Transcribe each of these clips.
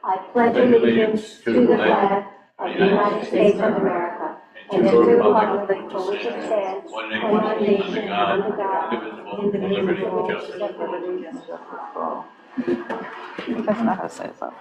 I pledge allegiance to the flag of the United States of America and to the republic for which it stands, one nation, under God, indivisible, with liberty and justice for all. That's not how to say it, so.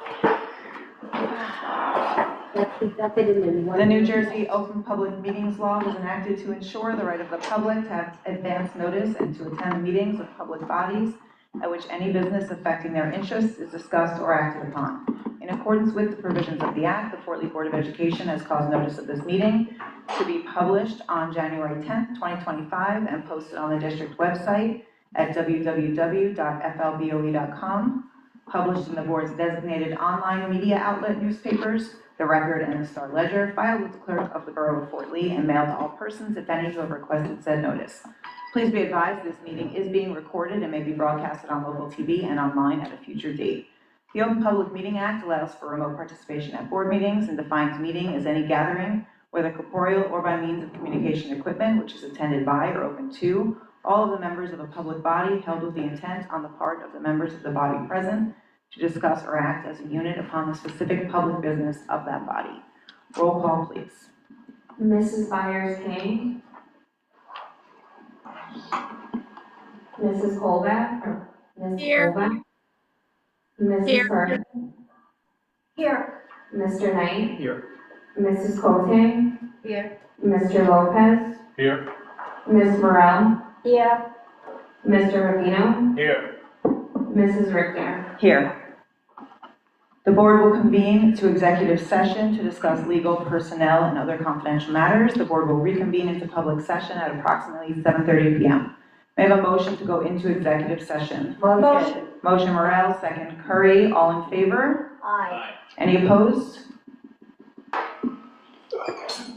The New Jersey Open Public Meetings Law was enacted to ensure the right of the public to have advance notice and to attend meetings of public bodies at which any business affecting their interests is discussed or acted upon. In accordance with the provisions of the Act, the Fort Lee Board of Education has caused notice of this meeting to be published on January 10th, 2025 and posted on the district website at www.flboe.com, published in the board's designated online media outlet newspapers, the Record and the Star Ledger, filed with the clerk of the Borough of Fort Lee and mailed to all persons, if any, who have requested said notice. Please be advised this meeting is being recorded and may be broadcasted on local TV and online at a future date. The Open Public Meeting Act allows for remote participation at board meetings and defines meeting as any gathering, whether corporeal or by means of communication equipment, which is attended by or open to all of the members of a public body, held with the intent on the part of the members of the body present to discuss or act as a unit upon the specific public business of that body. Roll call, please. Mrs. Byers-King. Mrs. Colback, or Ms. Here. Colback. Mrs. Here. Curran. Here. Mr. Knight. Here. Mrs. Cote. Here. Mr. Lopez. Here. Ms. Morel. Here. Mr. Rubino. Here. Mrs. Richter. Here. The board will convene to executive session to discuss legal, personnel, and other confidential matters. The board will reconvene into public session at approximately 7:30 p.m. May I have a motion to go into executive session? Motion. Motion Morel, second Curry. All in favor? Aye. Any opposed?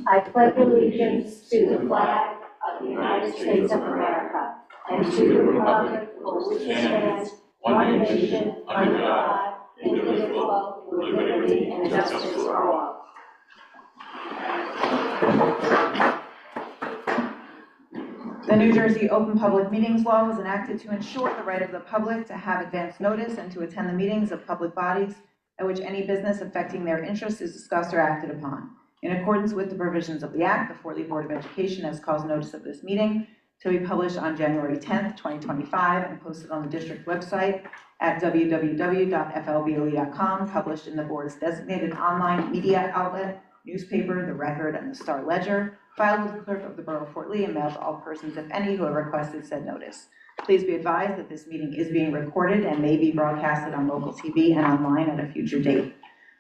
I pledge allegiance to the flag of the United States of America and to the republic for which it stands, one nation, under God, indivisible, with liberty and justice for all. The New Jersey Open Public Meetings Law was enacted to ensure the right of the public to have advance notice and to attend the meetings of public bodies at which any business affecting their interests is discussed or acted upon. In accordance with the provisions of the Act, the Fort Lee Board of Education has caused notice of this meeting to be published on January 10th, 2025 and posted on the district website at www.flboe.com, published in the board's designated online media outlet, newspaper, the Record, and the Star Ledger, filed with the clerk of the Borough of Fort Lee and mailed to all persons, if any, who have requested said notice. Please be advised that this meeting is being recorded and may be broadcasted on local TV and online at a future date.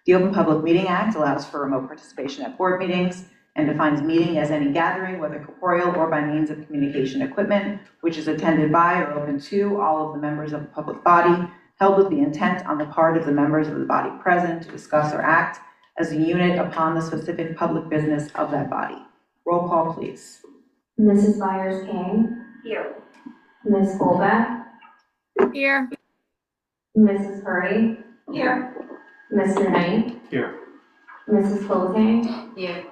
The Open Public Meeting Act allows for remote participation at board meetings and defines meeting as any gathering, whether corporeal or by means of communication equipment, which is attended by or open to all of the members of a public body, held with the intent on the part of the members of the body present to discuss or act as a unit upon the specific public business of that body. Roll call, please. Mrs. Byers-King. Here. Ms. Colback. Here. Mrs. Curry. Here. Mr. Knight. Here. Mrs. Cote. Here.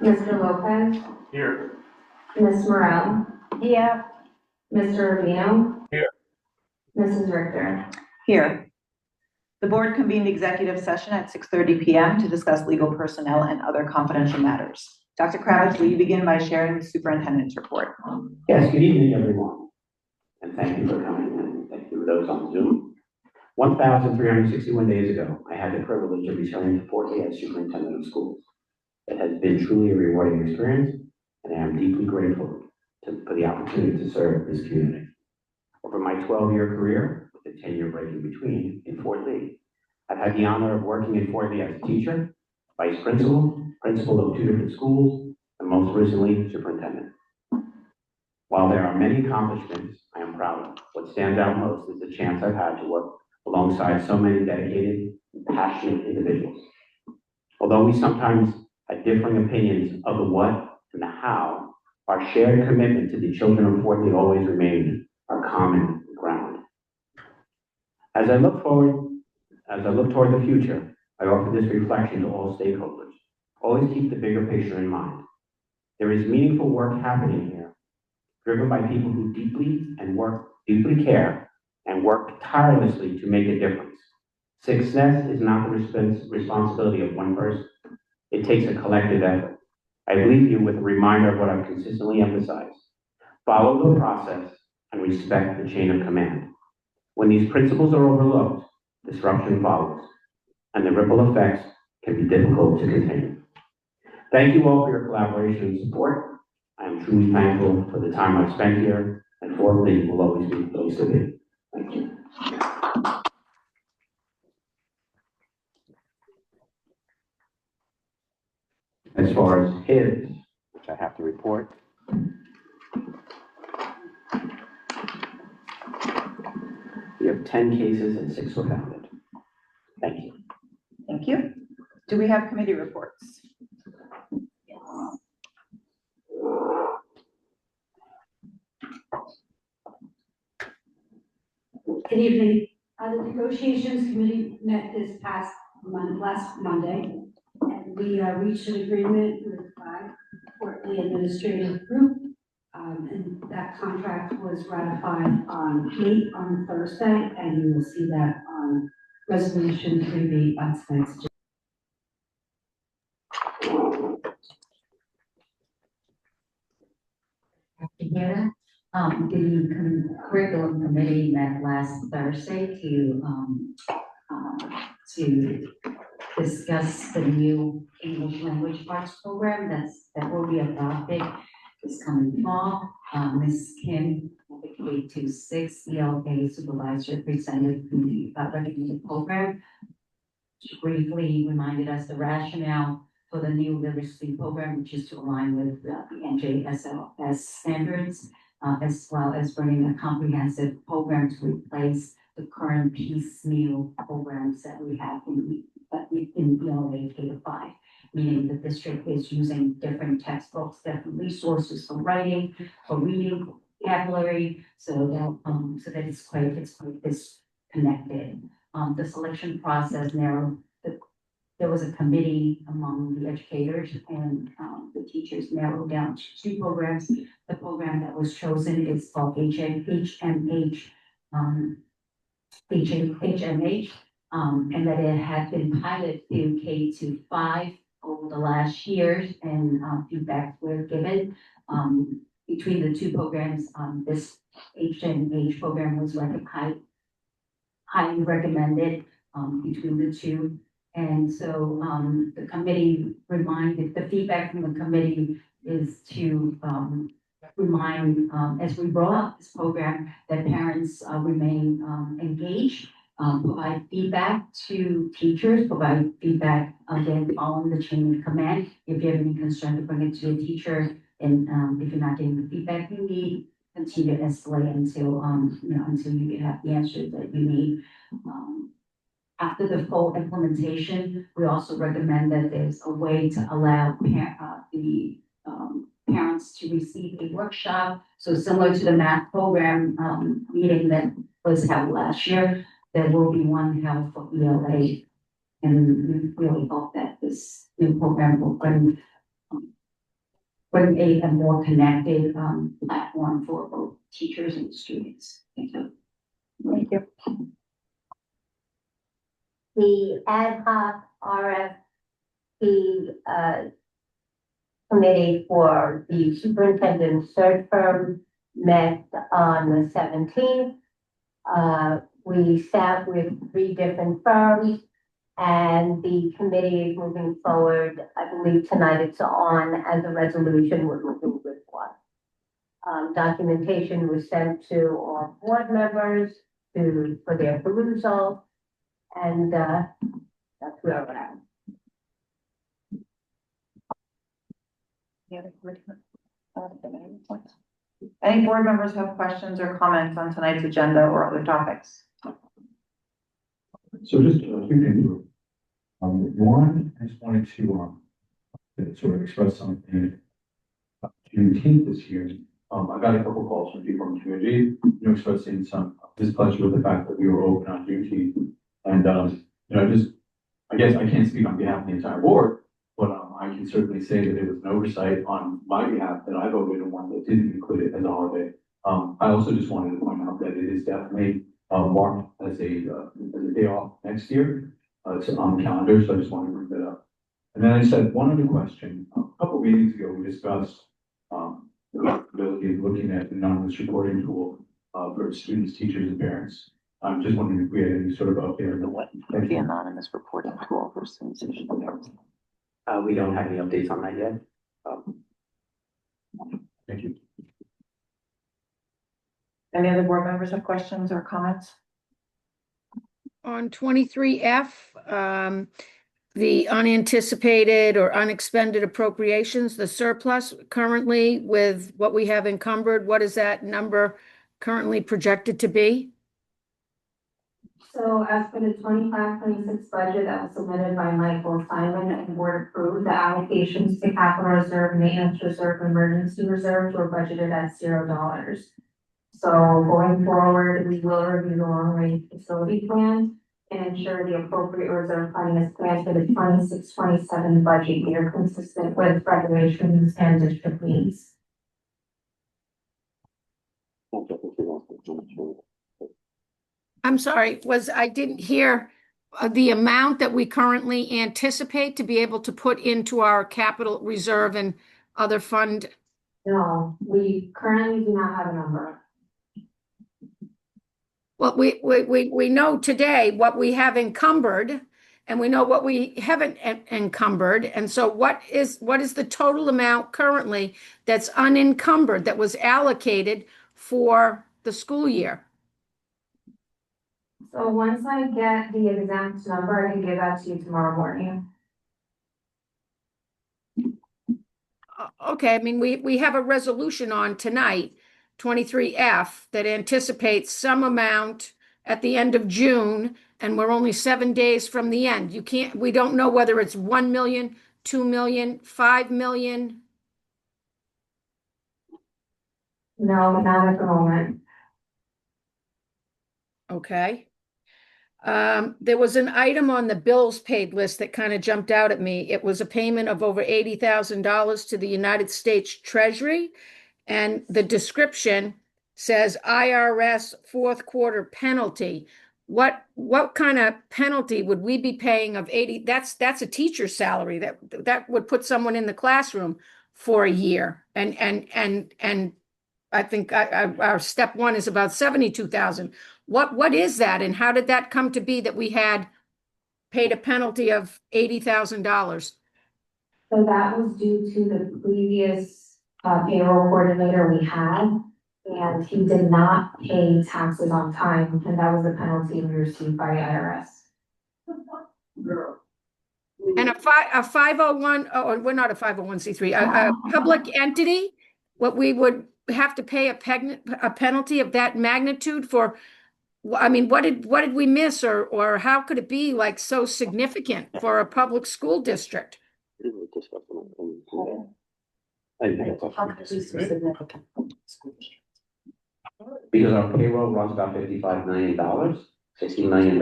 Mr. Lopez. Here. Ms. Morel. Here. Mr. Rubino. Here. Mrs. Richter. Here. The board convened executive session at 6:30 p.m. to discuss legal, personnel, and other confidential matters. Dr. Kravitz, will you begin by sharing the superintendent's report? Yes, good evening, everyone. And thank you for coming, and thank you for those on Zoom. 1,361 days ago, I had the privilege of returning to Fort Lee as superintendent of schools. It has been truly a rewarding experience, and I am deeply grateful for the opportunity to serve this community. Over my 12-year career, with a 10-year break in between, in Fort Lee, I've had the honor of working in Fort Lee as a teacher, vice principal, principal of 2 different schools, and most recently, superintendent. While there are many accomplishments I am proud of, what stands out most is the chance I've had to work alongside so many dedicated and passionate individuals. Although we sometimes have differing opinions of the what and the how, our shared commitment to the children of Fort Lee always remained our common ground. As I look toward the future, I offer this reflection to all stakeholders. Always keep the bigger picture in mind. There is meaningful work happening here, driven by people who deeply care and work tirelessly to make a difference. Success is not the responsibility of one person. It takes a collective effort. I leave you with a reminder of what I've consistently emphasized. Follow the process and respect the chain of command. When these principles are overlooked, disruption follows, and the ripple effects can be difficult to contain. Thank you all for your collaboration and support. I am truly thankful for the time I've spent here, and Fort Lee will always be the place to be. Thank you. As far as his, which I have to report, we have 10 cases and 6 were founded. Thank you. Thank you. Do we have committee reports? Good evening. The negotiations committee met this past last Monday, and we reached an agreement with Fort Lee Administrative Group, and that contract was ratified late on Thursday, and you will see that on resolution 3B on tonight's agenda. Together. The curriculum committee met last Thursday to discuss the new English language arts program that will be adopted this coming fall. Ms. Kim, the K-6 ELA supervisor, presented the recommended program. She briefly reminded us the rationale for the new literacy program, which is to align with the NJSLS standards, as well as bringing a comprehensive program to replace the current piecemeal programs that we have in ELA K-5, meaning the district is using different textbooks, different resources for writing, for reading, vocabulary, so that it's quite disconnected. The selection process there was a committee among the educators and the teachers narrowed down to 2 programs. The program that was chosen is called HMH, and that it had been piloted through K-5 over the last years, and feedback were given. Between the 2 programs, this HMH program was highly recommended between the 2. And so the committee the feedback from the committee is to remind, as we roll out this program, that parents remain engaged, provide feedback to teachers, provide feedback, again, following the chain of command. If you have any concern, to bring it to the teacher, and if you're not getting the feedback you need, continue to escalate until until you have the answers that you need. After the full implementation, we also recommend that there's a way to allow the parents to receive a workshop. So similar to the math program meeting that was held last year, there will be one held for ELA. And we really hope that this new program will bring a more connected platform for both teachers and students. Thank you. Thank you. The ad hoc RFP committee for the superintendent search firm met on the 17th. We sat with 3 different firms, and the committee is moving forward. I believe tonight it's on as a resolution. We're moving with one. Documentation was sent to all board members for their perusal. And that's where we're at. Any board members have questions or comments on tonight's agenda or other topics? So just 2 things. One, I just wanted to sort of express something. Juneteenth this year, I got a couple calls from people in the community, expressing some displeasure with the fact that we were open on Juneteenth. And, I guess I can't speak on behalf of the entire board, but I can certainly say that it was an oversight on my behalf that I voted on one that didn't include it as a holiday. I also just wanted to point out that it is definitely marked as a day off next year. It's on the calendar, so I just wanted to bring that up. And then I said one other question. A couple meetings ago, we discussed the possibility of looking at the anonymous reporting tool for students, teachers, and parents. I'm just wondering if we had any sort of update on what. The anonymous reporting tool for students. We don't have any updates on that yet. Thank you. Any other board members have questions or comments? On 23F, the unanticipated or unexpended appropriations, the surplus currently with what we have encumbered, what is that number currently projected to be? So as for the 25-26 budget that was submitted by Michael Simon and board approved, the allocations to capital reserve, maintenance reserve, emergency reserves were budgeted at $0. So going forward, we will review the long-range facility plan and ensure the appropriate reserve funding is planned for the 26-27 budget year, consistent with regulations and district needs. I'm sorry, I didn't hear the amount that we currently anticipate to be able to put into our capital reserve and other fund. No, we currently do not have a number. Well, we know today what we have encumbered and we know what we haven't encumbered. And so what is the total amount currently that's unencumbered that was allocated for the school year? So once I get the exact number, I can give that to you tomorrow morning. Okay, I mean, we have a resolution on tonight, 23F, that anticipates some amount at the end of June, and we're only 7 days from the end. We don't know whether it's 1 million, 2 million, 5 million. No, not at the moment. Okay. There was an item on the bills paid list that kind of jumped out at me. It was a payment of over $80,000 to the United States Treasury. And the description says IRS fourth quarter penalty. What kind of penalty would we be paying of 80? That's a teacher's salary that would put someone in the classroom for a year. And I think our step one is about 72,000. What is that, and how did that come to be that we had paid a penalty of $80,000? So that was due to the previous payroll coordinator we had, and he did not pay taxes on time, and that was the penalty we received by IRS. And a 501, oh, we're not a 501c3, a public entity, what we would have to pay a penalty of that magnitude for. I mean, what did we miss, or how could it be like so significant for a public school district? Because our payroll runs about $55 million, $60 million.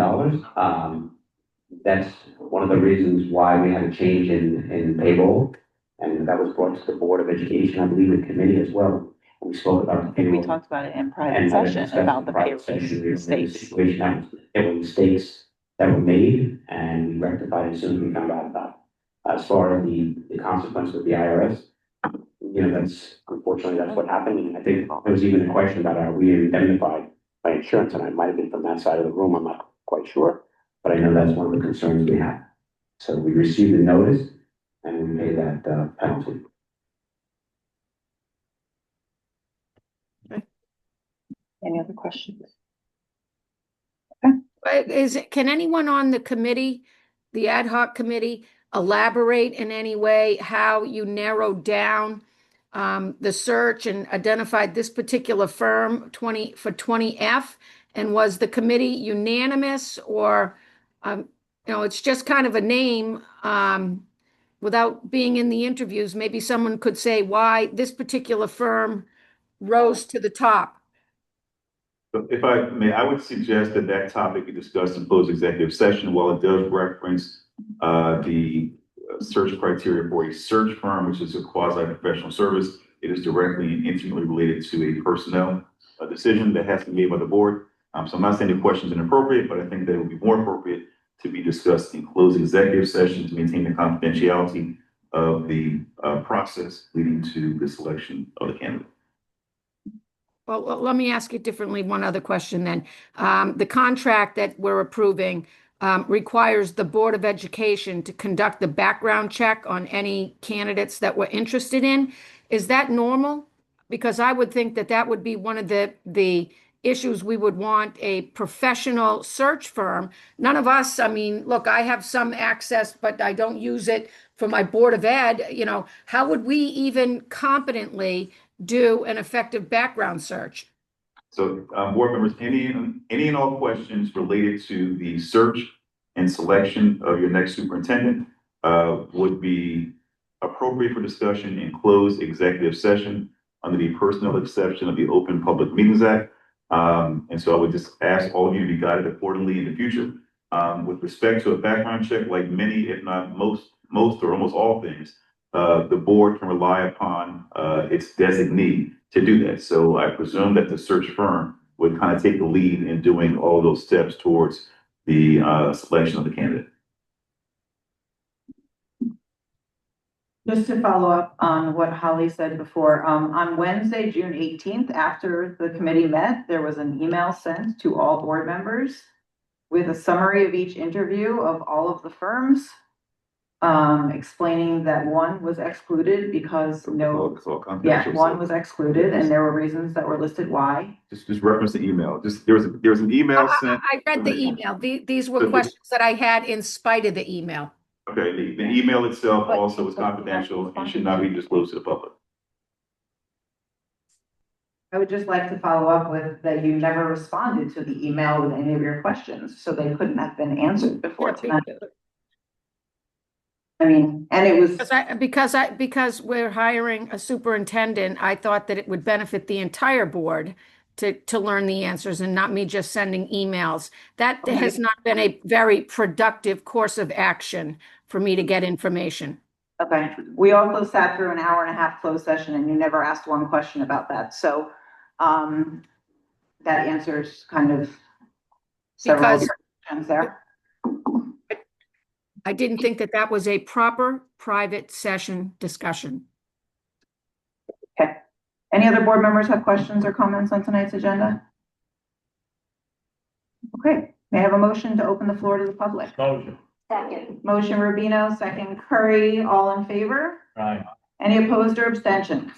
That's one of the reasons why we had a change in payroll. And that was brought to the Board of Education, I believe, the committee as well. We spoke about the payroll. We talked about it in private And session about the payroll mistakes. mistakes. There were mistakes that were made and we rectified as soon as we found out about it. As far as the consequence with the IRS, that's unfortunately that's what happened. And I think there was even a question about are we indemnified by insurance, and I might have been from that side of the room. I'm not quite sure, but I know that's one of the concerns we have. So we received a notice and we paid that penalty. Any other questions? Can anyone on the committee, the ad hoc committee, elaborate in any way how you narrowed down the search and identified this particular firm for 20F? And was the committee unanimous, or it's just kind of a name without being in the interviews? Maybe someone could say why this particular firm rose to the top. If I may, I would suggest that topic be discussed in closed executive session. While it does reference the search criteria for a search firm, which is a quasi-professional service, it is directly and intimately related to a personnel decision that has to be made by the board. So I'm not saying the question is inappropriate, but I think that it would be more appropriate to be discussed in closed executive session to maintain the confidentiality of the process leading to the selection of the candidate. Well, let me ask it differently. One other question then. The contract that we're approving requires the Board of Education to conduct the background check on any candidates that we're interested in. Is that normal? Because I would think that that would be one of the issues. We would want a professional search firm. None of us, I mean, look, I have some access, but I don't use it for my Board of Ed. You know, how would we even competently do an effective background search? So, board members, any and all questions related to the search and selection of your next superintendent would be appropriate for discussion in closed executive session under the personal exception of the Open Public Meetings Act. And so I would just ask all of you to be guided accordingly in the future. With respect to a background check, like many, if not most or almost all things, the board can rely upon its designee to do that. So I presume that the search firm would kind of take the lead in doing all those steps towards the selection of the candidate. Just to follow up on what Holly said before, on Wednesday, June 18th, after the committee met, there was an email sent to all board members with a summary of each interview of all of the firms, explaining that one was excluded because one was excluded, and there were reasons that were listed why. Just reference the email. Just there was an email sent. I read the email. These were questions that I had in spite of the email. Okay, the email itself also is confidential and should not be disclosed to the public. I would just like to follow up with that you never responded to the email with any of your questions, so they couldn't have been answered before tonight. I mean, and it was because we're hiring a superintendent, I thought that it would benefit the entire board to learn the answers and not me just sending emails. That has not been a very productive course of action for me to get information. okay. We also sat through an hour and a half closed session and you never asked one question about that. So that answers kind of several questions there. I didn't think that that was a proper private session discussion. Okay. Any other board members have questions or comments on tonight's agenda? Okay. May I have a motion to open the floor to the public? Motion. Second. Motion Rubino, second Curry, all in favor? Aye. Any opposed or abstentions?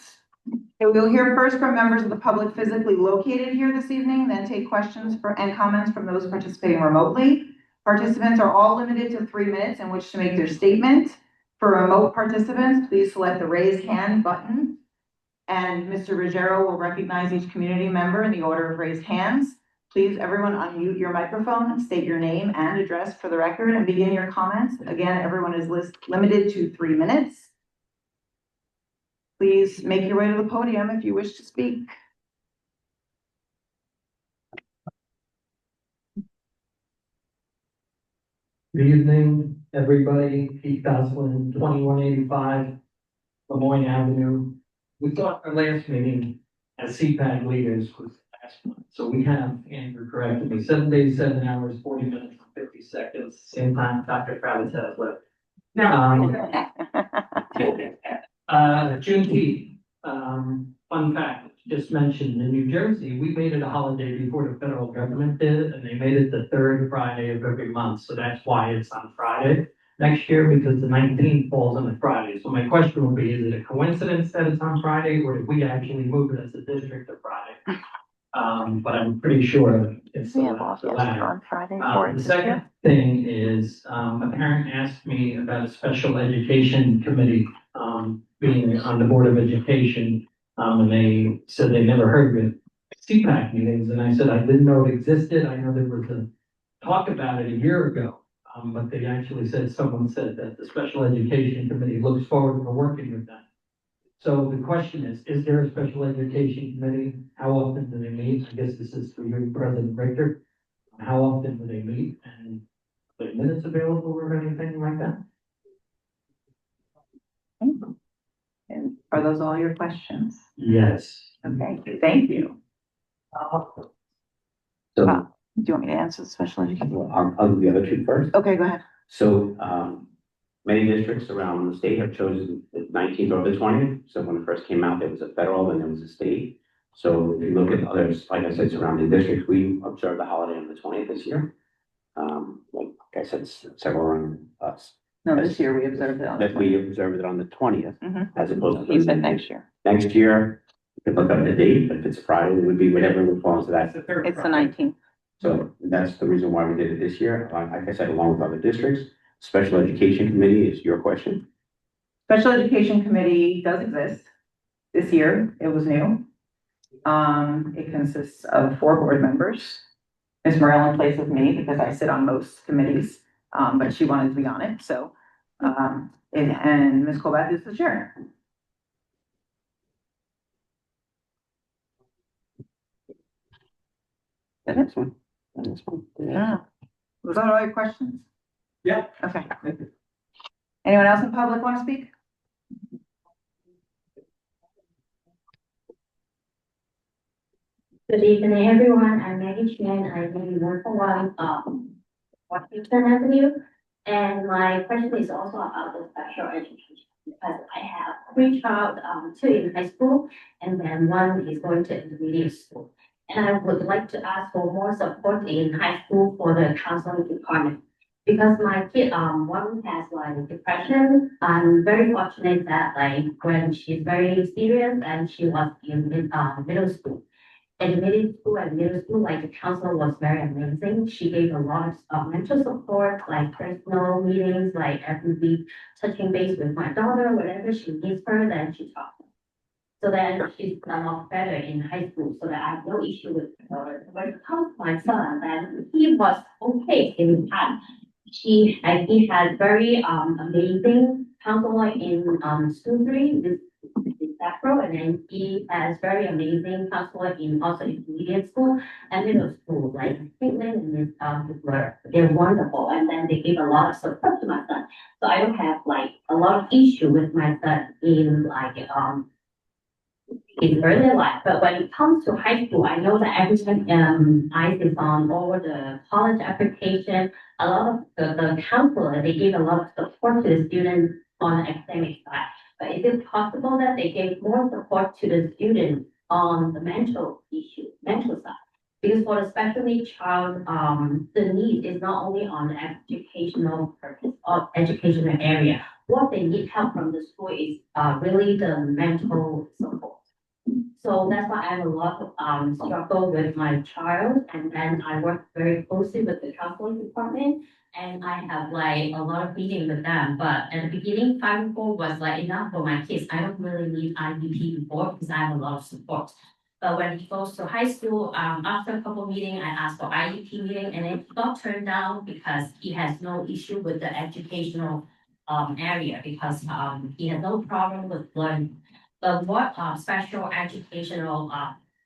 Okay, we will hear first from members of the public physically located here this evening, then take questions and comments from those participating remotely. Participants are all limited to 3 minutes in which to make their statement. For remote participants, please select the raise hand button, and Mr. Ruggiero will recognize each community member in the order of raised hands. Please, everyone, unmute your microphone, state your name and address for the record, and begin your comments. Again, everyone is limited to 3 minutes. Please make your way to the podium if you wish to speak. Good evening, everybody. Pete Goslin, 2185 Lemoyne Avenue. We thought our last meeting as CPAC leaders was last month. So we have, Andrew corrected me, 7 days, 7 hours, 40 minutes, and 50 seconds. Same time Dr. Kravitz has left. Juneteenth, fun fact, just mentioned in New Jersey, we made it a holiday before the federal government did, and they made it the third Friday of every month. So that's why it's on Friday next year, because the 19th falls on a Friday. So my question would be, is it a coincidence that it's on Friday, or did we actually move it as a district to Friday? But I'm pretty sure it's the latter. The second thing is, a parent asked me about a special education committee, being on the Board of Education, and they said they never heard of CPAC meetings, and I said I didn't know it existed. I know there was a talk about it a year ago, but they actually said, someone said that the Special Education Committee looks forward to working with them. So the question is there a Special Education Committee? How often do they meet? I guess this is for you, President Richter. How often do they meet? And are there minutes available or anything like that? And are those all your questions? Yes. Okay, thank you. So, Do you want me to answer the special education? well, I'll do the other two first. Okay, go ahead. So, many districts around the state have chosen the 19th or the 20th. So when it first came out, there was a federal and there was a state. So if you look at others, like I said, surrounding districts, we observed the holiday on the 20th this year. Like I said, several around us. No, this year we observed it on the That we 20th. observed it on the 20th Mhm. as opposed to. He said next year. Next year, you can look up the date, but if it's a Friday, it would be whatever would fall into that. It's the 19th. So that's the reason why we did it this year. Like I said, along with other districts. Special Education Committee is your question. Special Education Committee does exist. This year, it was new. It consists of 4 board members. Ms. Marilyn plays with me because I sit on most committees, but she wanted to be on it, so, and Ms. Colbeth is the chair. That's one. That's one. Yeah. Was that all your questions? Yeah. Okay. Anyone else in public want to speak? Good evening, everyone. I'm Maggie Chen. I live in 141, Washington Avenue. And my question is also about the special education because I have 3 child, 2 in high school, and then 1 is going to intermediate school. And I would like to ask for more support in high school for the counseling department. Because my kid, 1 has like depression. I'm very fortunate that like when she's very serious and she was in middle school. In middle school and middle school, like the counselor was very amazing. She gave a lot of mental support, like personal meetings, like every week, touching base with my daughter, whatever she needs her, then she talks. So then she's a lot better in high school, so that I have no issue with her. When it comes to my son, then he was okay in the past. He has very amazing counselor in school 3 with Afro, and then he has very amazing counselor in also intermediate school and middle school, like Caitlin and his were they're wonderful, and then they give a lot of support to my son. So I don't have like a lot of issue with my son in early life. But when it comes to high school, I know that every time I is on all the college application, a lot of the counselor they give a lot of support to the students on the academic side. But is it possible that they give more support to the students on the mental side? Because for the special needs child, the need is not only on the educational purpose or educational area. What they need help from the school is really the mental support. So that's why I have a lot of struggle with my child, and then I work very closely with the counseling department, and I have like a lot of meeting with them. But at the beginning, 5 was like enough for my kids. I don't really need IDP before because I have a lot of support. But when he goes to high school, after a couple meeting, I asked for IEP meeting, and it got turned down because he has no issue with the educational area because he has no problem with learning. But what special educational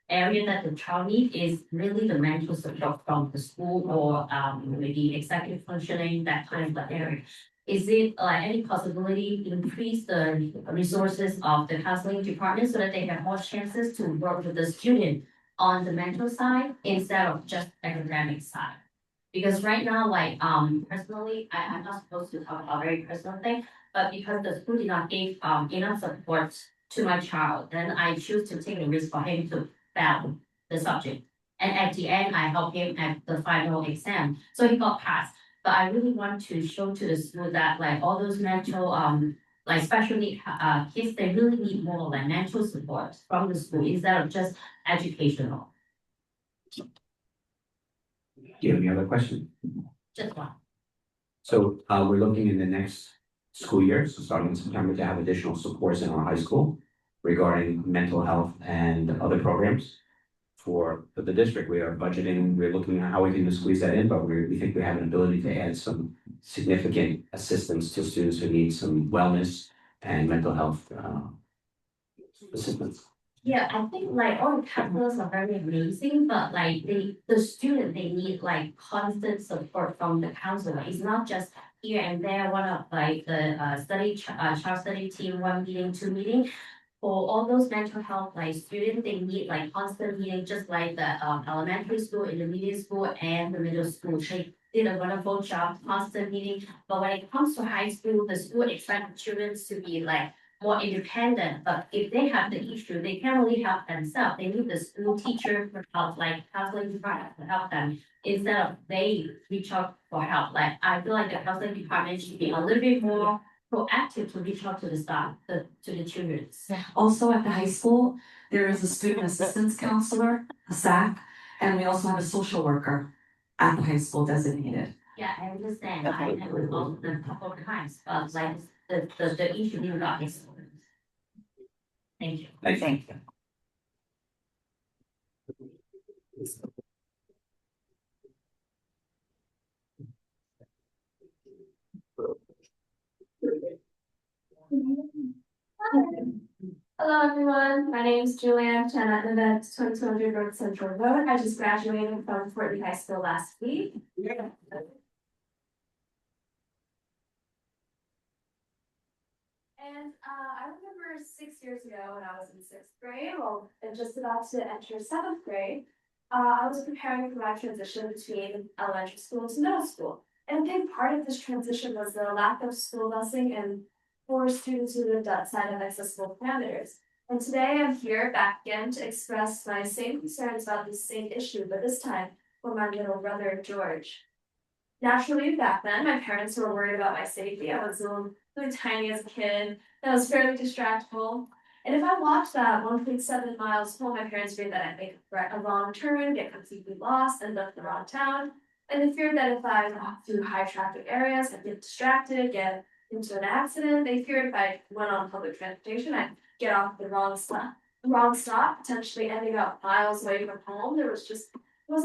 area that the child needs is really the mental support from the school or maybe executive functioning, that kind of area. Is it any possibility to increase the resources of the counseling department so that they have more chances to work with the student on the mental side instead of just academic side? Because right now, like personally, I'm not supposed to talk about very personal thing, but because the school did not give enough support to my child, then I choose to take the risk for him to fail the subject. And at the end, I help him at the final exam, so he got passed. But I really want to show to the school that like all those mental like special need kids, they really need more like mental support from the school instead of just educational. Do you have any other questions? Just one. So, we're looking in the next school year, so starting in September, to have additional supports in our high school regarding mental health and other programs. For the district, we are budgeting, we're looking at how we can squeeze that in, but we think we have an ability to add some significant assistance to students who need some wellness and mental health assistance. Yeah, I think like all the counselors are very amazing, but like the student, they need like constant support from the counselor. It's not just here and there, one of like the child study team, 1 meeting, 2 meeting. for all those mental health, like students, they need like constant meeting, just like the elementary school, intermediate school, and the middle school. They did a wonderful job, constant meeting. But when it comes to high school, the school expects children to be like more independent. But if they have the issue, they can't really help themselves. They need the school teacher for help, like counseling department to help them instead of they reach out for help. Like I feel like the counseling department should be a little bit more proactive to reach out to the staff, to the children. Also at the high school, there is a student assistance counselor, a SAC, and we also have a social worker at the high school designated. Yeah, I understand. I met with all of them a couple of times, but like the issue did not is. Thank you. Thank you. Hello, everyone. My name is Julianne Chen at the 2200 North Central Road. I just graduated from Fort Lee High School last week. And I remember 6 years ago when I was in sixth grade, well, and just about to enter seventh grade, I was preparing for my transition between elementary school to middle school. And a big part of this transition was the lack of school busing and for students who lived outside of accessible parameters. And today I'm here back again to express my same concerns about this same issue, but this time for my little brother, George. Naturally, back then, my parents were worried about my safety. I was really tiny as a kid, and I was fairly distractible. And if I walked that 1.7 miles home, my parents feared that I'd make a wrong turn, get completely lost, end up in the wrong town. And they feared that if I walked through high traffic areas, I'd get distracted, get into an accident. They feared if I went on public transportation, I'd get off the wrong stop, potentially ending up miles away from home. It was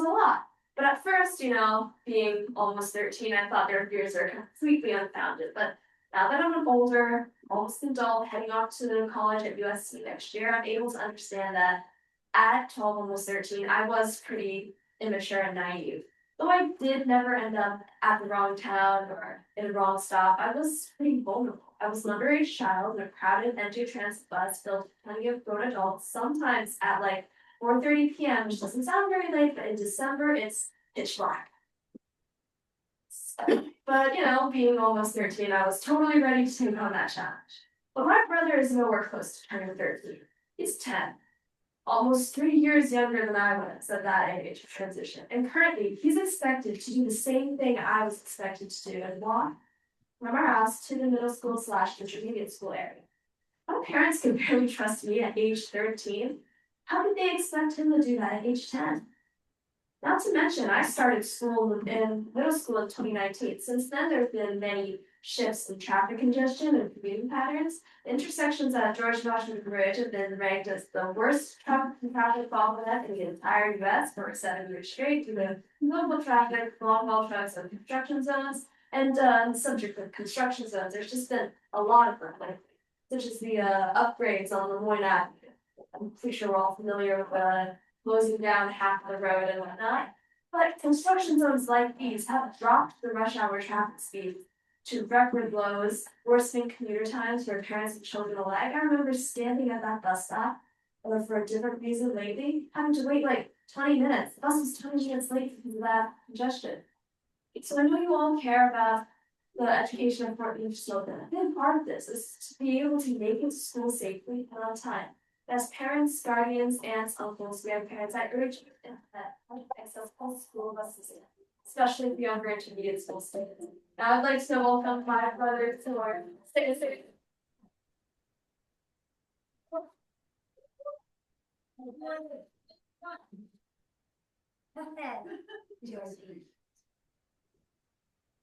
a lot. But at first, being almost 13, I thought their fears are completely unfounded. But now that I'm older, almost an adult, heading off to college at USC next year, I'm able to understand that at 12, almost 13, I was pretty immature and naive. Though I did never end up at the wrong town or in the wrong stop, I was pretty vulnerable. I was an underage child in a crowded entry transit bus filled with plenty of grown adults, sometimes at like 4:30 p.m., which doesn't sound very late, but in December, it's pitch black. But, being almost 13, I was totally ready to take on that challenge. But my brother is nowhere close to turning 13. He's 10, almost 3 years younger than I was at that age of transition. And currently, he's expected to do the same thing I was expected to do and walk from our house to the middle school / intermediate school area. My parents can barely trust me at age 13. How did they expect him to do that at age 10? Not to mention, I started school in middle school in 2019. Since then, there have been many shifts in traffic congestion and commuting patterns. The intersections at George Washington Bridge have been ranked as the worst traffic bottleneck in the entire U.S. for 7 years straight due to global traffic, long-haul trucks, and construction zones. And on the subject of construction zones, there's just been a lot of them, such as the upgrades on Lemoyne Avenue. I'm pretty sure we're all familiar with closing down half of the road and whatnot. But construction zones like these have dropped the rush hour traffic speed to record lows, worsening commuter times for parents and children alike. I remember standing at that bus stop, or for a different reason lately, having to wait like 20 minutes. The bus was 20 minutes late because of that congestion. So I know you all care about the education of Fort Lee children. A big part of this is to be able to make it to school safely and on time. As parents, guardians, aunts, uncles, grandparents, I urge you to access all school buses, especially the younger intermediate school students. Now I'd like to welcome my brother to our citizen.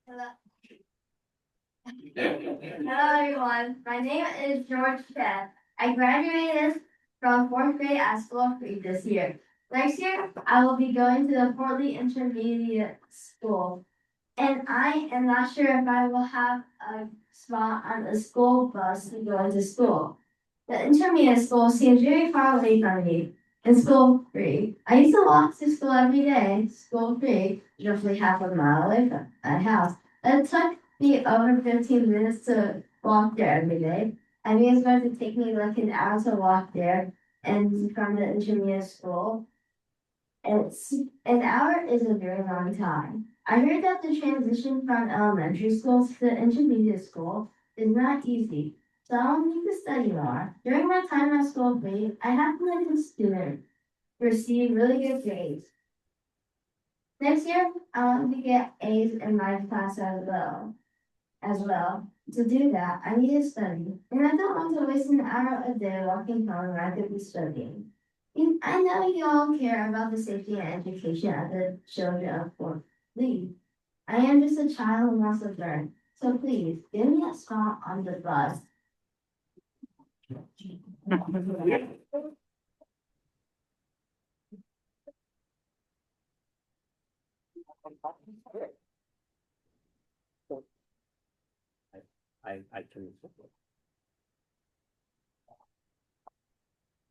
Hello. Hello everyone, my name is George Chen. I graduated from 4th grade at School Free this year. Next year, I will be going to the Fort Lee Intermediate School. And I am not sure if I will have a spot on the school bus to go into school. The intermediate school seems very far away from me. In School Free, I used to walk to school every day. School Free, roughly half a mile away from my house. It took me over 15 minutes to walk there every day. I mean, it's going to take me like an hour to walk there and from the intermediate school. It's an hour is a very long time. I heard that the transition from elementary school to the intermediate school is not easy, so I'll need to study more. During my time at school break, I have to let a student receive really good grades. Next year, I want to get A's in my class as well. To do that, I need to study, and I don't want to waste an hour a day walking home when I could be studying. I know you all care about the safety and education of the children of Fort Lee. I am just a child who wants to learn, so please give me a spot on the bus. I can.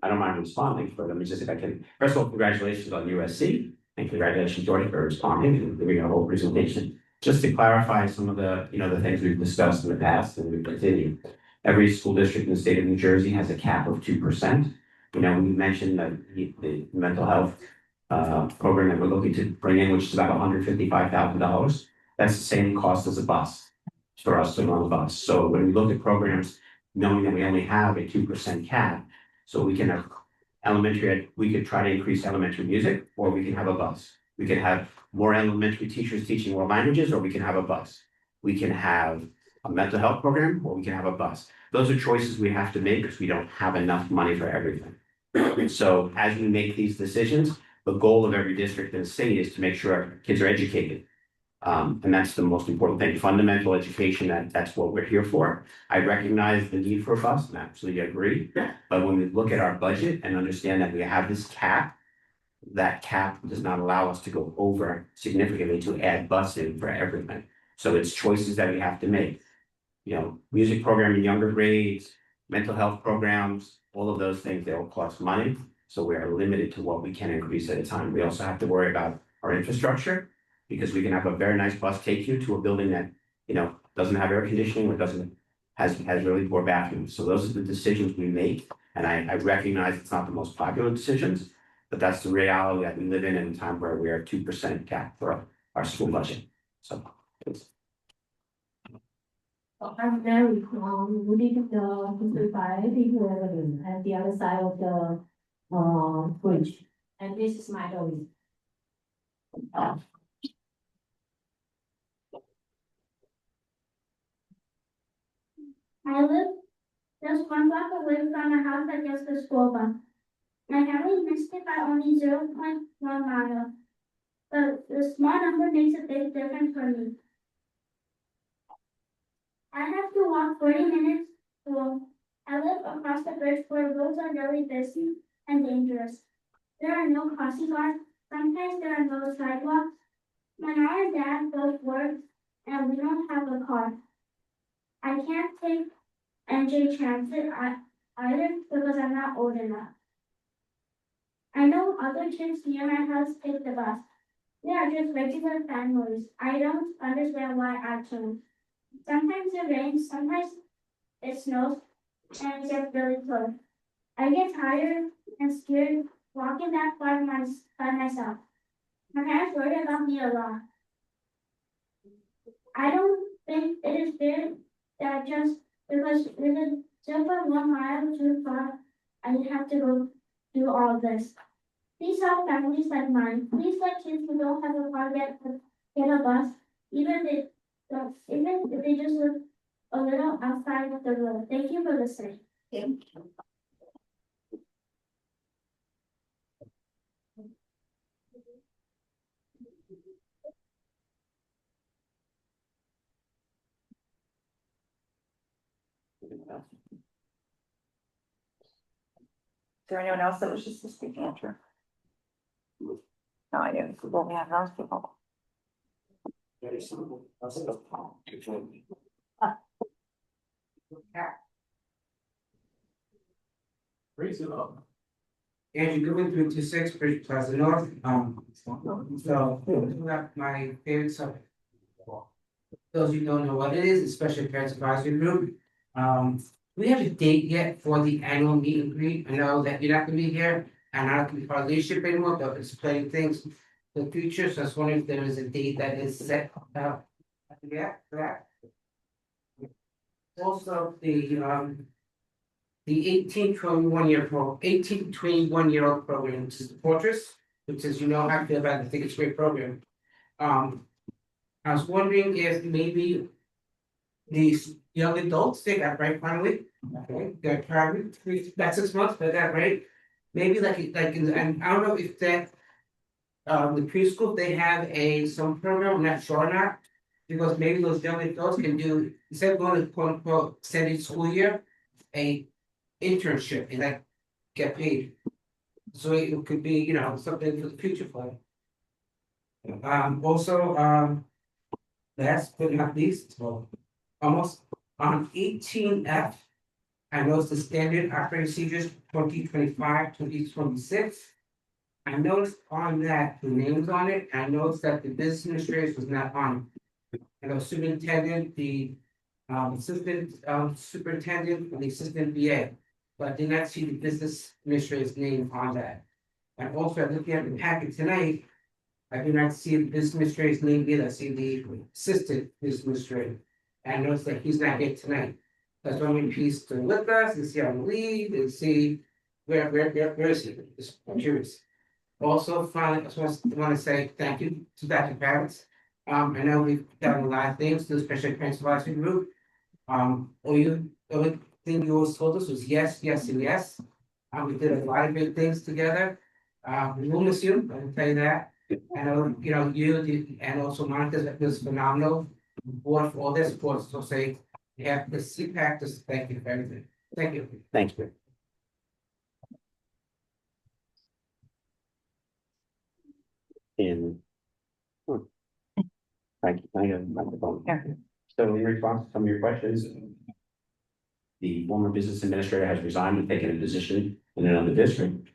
I don't mind responding, but let me just, if I can, first of all, congratulations on USC, and congratulations, Jordan, for responding and giving a whole presentation. Just to clarify some of the, the things we've discussed in the past and we continue. Every school district in the state of New Jersey has a cap of 2%. We mentioned the mental health program that we're looking to bring in, which is about $155,000. That's the same cost as a bus for us to run a bus. So when we look at programs, knowing that we only have a 2% cap, so we can have we could try to increase elementary music, or we can have a bus. We can have more elementary teachers teaching more languages, or we can have a bus. We can have a mental health program, or we can have a bus. Those are choices we have to make because we don't have enough money for everything. So as we make these decisions, the goal of every district in the state is to make sure our kids are educated. And that's the most important thing, fundamental education, that's what we're here for. I recognize the need for a bus and absolutely agree. But when we look at our budget and understand that we have this cap, that cap does not allow us to go over significantly to add busing for everything. So it's choices that we have to make. Music program in younger grades, mental health programs, all of those things, they all cost money. So we are limited to what we can increase at a time. We also have to worry about our infrastructure, because we can have a very nice bus take you to a building that, doesn't have air conditioning or has really poor bathrooms. So those are the decisions we make. And I recognize it's not the most popular decisions, but that's the reality that we live in a time where we are 2% cap for our school budget. So it's. I'm very moving the by at the other side of the bridge. And this is my home. I live just one block away from the house that gets the school bus. My family missed it by only 0.1 mile. But the small number makes a big difference for me. I have to walk 40 minutes to work. I live across the bridge where roads are really busy and dangerous. There are no crossing guards. Sometimes there are no sidewalks. My mom and dad both work and we don't have a car. I can't take NJ Transit either because I'm not old enough. I know other kids near my house take the bus. They are just regular families. I don't understand why I chose. Sometimes it rains, sometimes it snows, and it gets really cold. I get tired and scared walking that far by myself. My parents worry about me a lot. I don't think it is fair that just because it is just for 1 mile too far, I have to go do all this. Please help families like mine. Please let kids who don't have a car get a bus, even if they just live a little outside of the road. Thank you for listening. Thank you. Is there anyone else that wishes to speak, Andrew? No, I do. Well, we have those people. Andrew Goodwin, 326 Bridge Plaza North. So looking at my favorite subject. Those who don't know what it is, it's Special Parents Advisory Group. we have a date yet for the annual meet and greet? I know that you're not gonna be here, and I don't gonna be part of leadership anymore, but it's planning things for the future, so I was wondering if there is a date that is set, yeah, for that. Also, the 18 to 21 year old program, which is the Fortress, which is, I feel about, I think it's a great program. I was wondering if maybe these young adults, they got right finally, okay, got probably about 6 months, but that right. Maybe and I don't know if that, the preschool, they have some program, I'm not sure or not. Because maybe those young adults can do, instead of going to quote unquote extended school year, a internship and like get paid. So it could be, something for the future for them. Last but not least, well, almost on 18F, I noticed the standard operating procedures 2025, 2026. I noticed on that, the names on it, and I noticed that the business administrators was not on it. And the superintendent, the assistant superintendent, and the assistant BA. But I did not see the business administrator's name on that. And also, looking at the packet tonight, I do not see the business administrator's name either. I see the assistant business administrator. And I noticed that he's not here tonight. That's why I'm pleased to with us and see on leave and see where is he? I'm curious. Also, finally, I just want to say thank you to Dr. Parents. I know we've done a lot of things to the special parents advisory group. The only thing you always told us was yes, yes, and yes. We did a lot of big things together. We will miss you, I can tell you that. I know, and also Monica was phenomenal. Board for all their support, so say, yeah, the CPAC, just thank you for everything. Thank you. Thank you. In. Thank you, I have a microphone. Yeah. So in response to some of your questions, the former business administrator has resigned and taken a position in another district.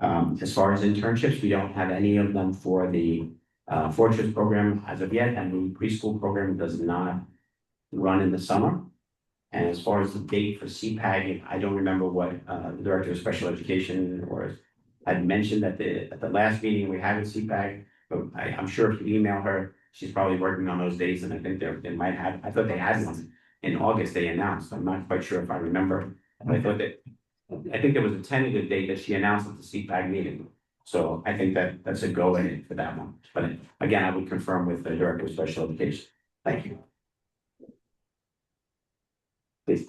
As far as internships, we don't have any of them for the Fortress program as of yet, and the preschool program does not run in the summer. And as far as the date for CPAG, I don't remember what the Director of Special Education or had mentioned at the last meeting we had with CPAG, but I'm sure if you email her, she's probably working on those dates, and I think they might have, I thought they had one in August they announced. I'm not quite sure if I remember. But I think there was a tentative date that she announced at the CPAG meeting. So I think that's a go in it for that one. But again, I would confirm with the Director of Special Education. Thank you. Please.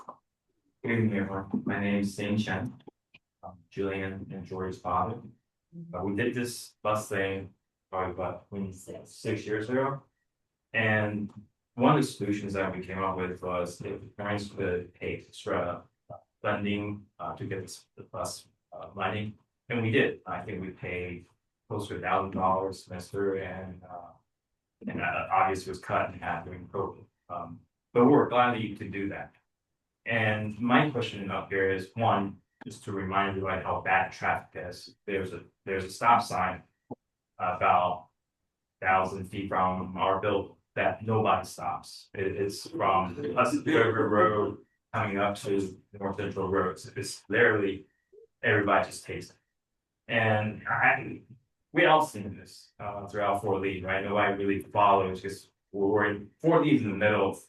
Good evening, everyone. My name is Sing Chen. I'm Julian and George's father. We did this bus thing probably about 6 years ago. And one of the solutions that we came up with was if parents could pay extra funding to get the bus running. And we did. I think we paid close to $1,000 a semester, and obviously was cut in half during COVID. But we're glad that you could do that. And my question up here is, one, just to remind you how bad traffic is. There's a stop sign about 1,000 feet from our building that nobody stops. It's from Hudson River Road coming up to North Central Roads. It's literally everybody just takes it. And we all seen this throughout Fort Lee, right? Nobody really follows because we're in Fort Lee's in the middle of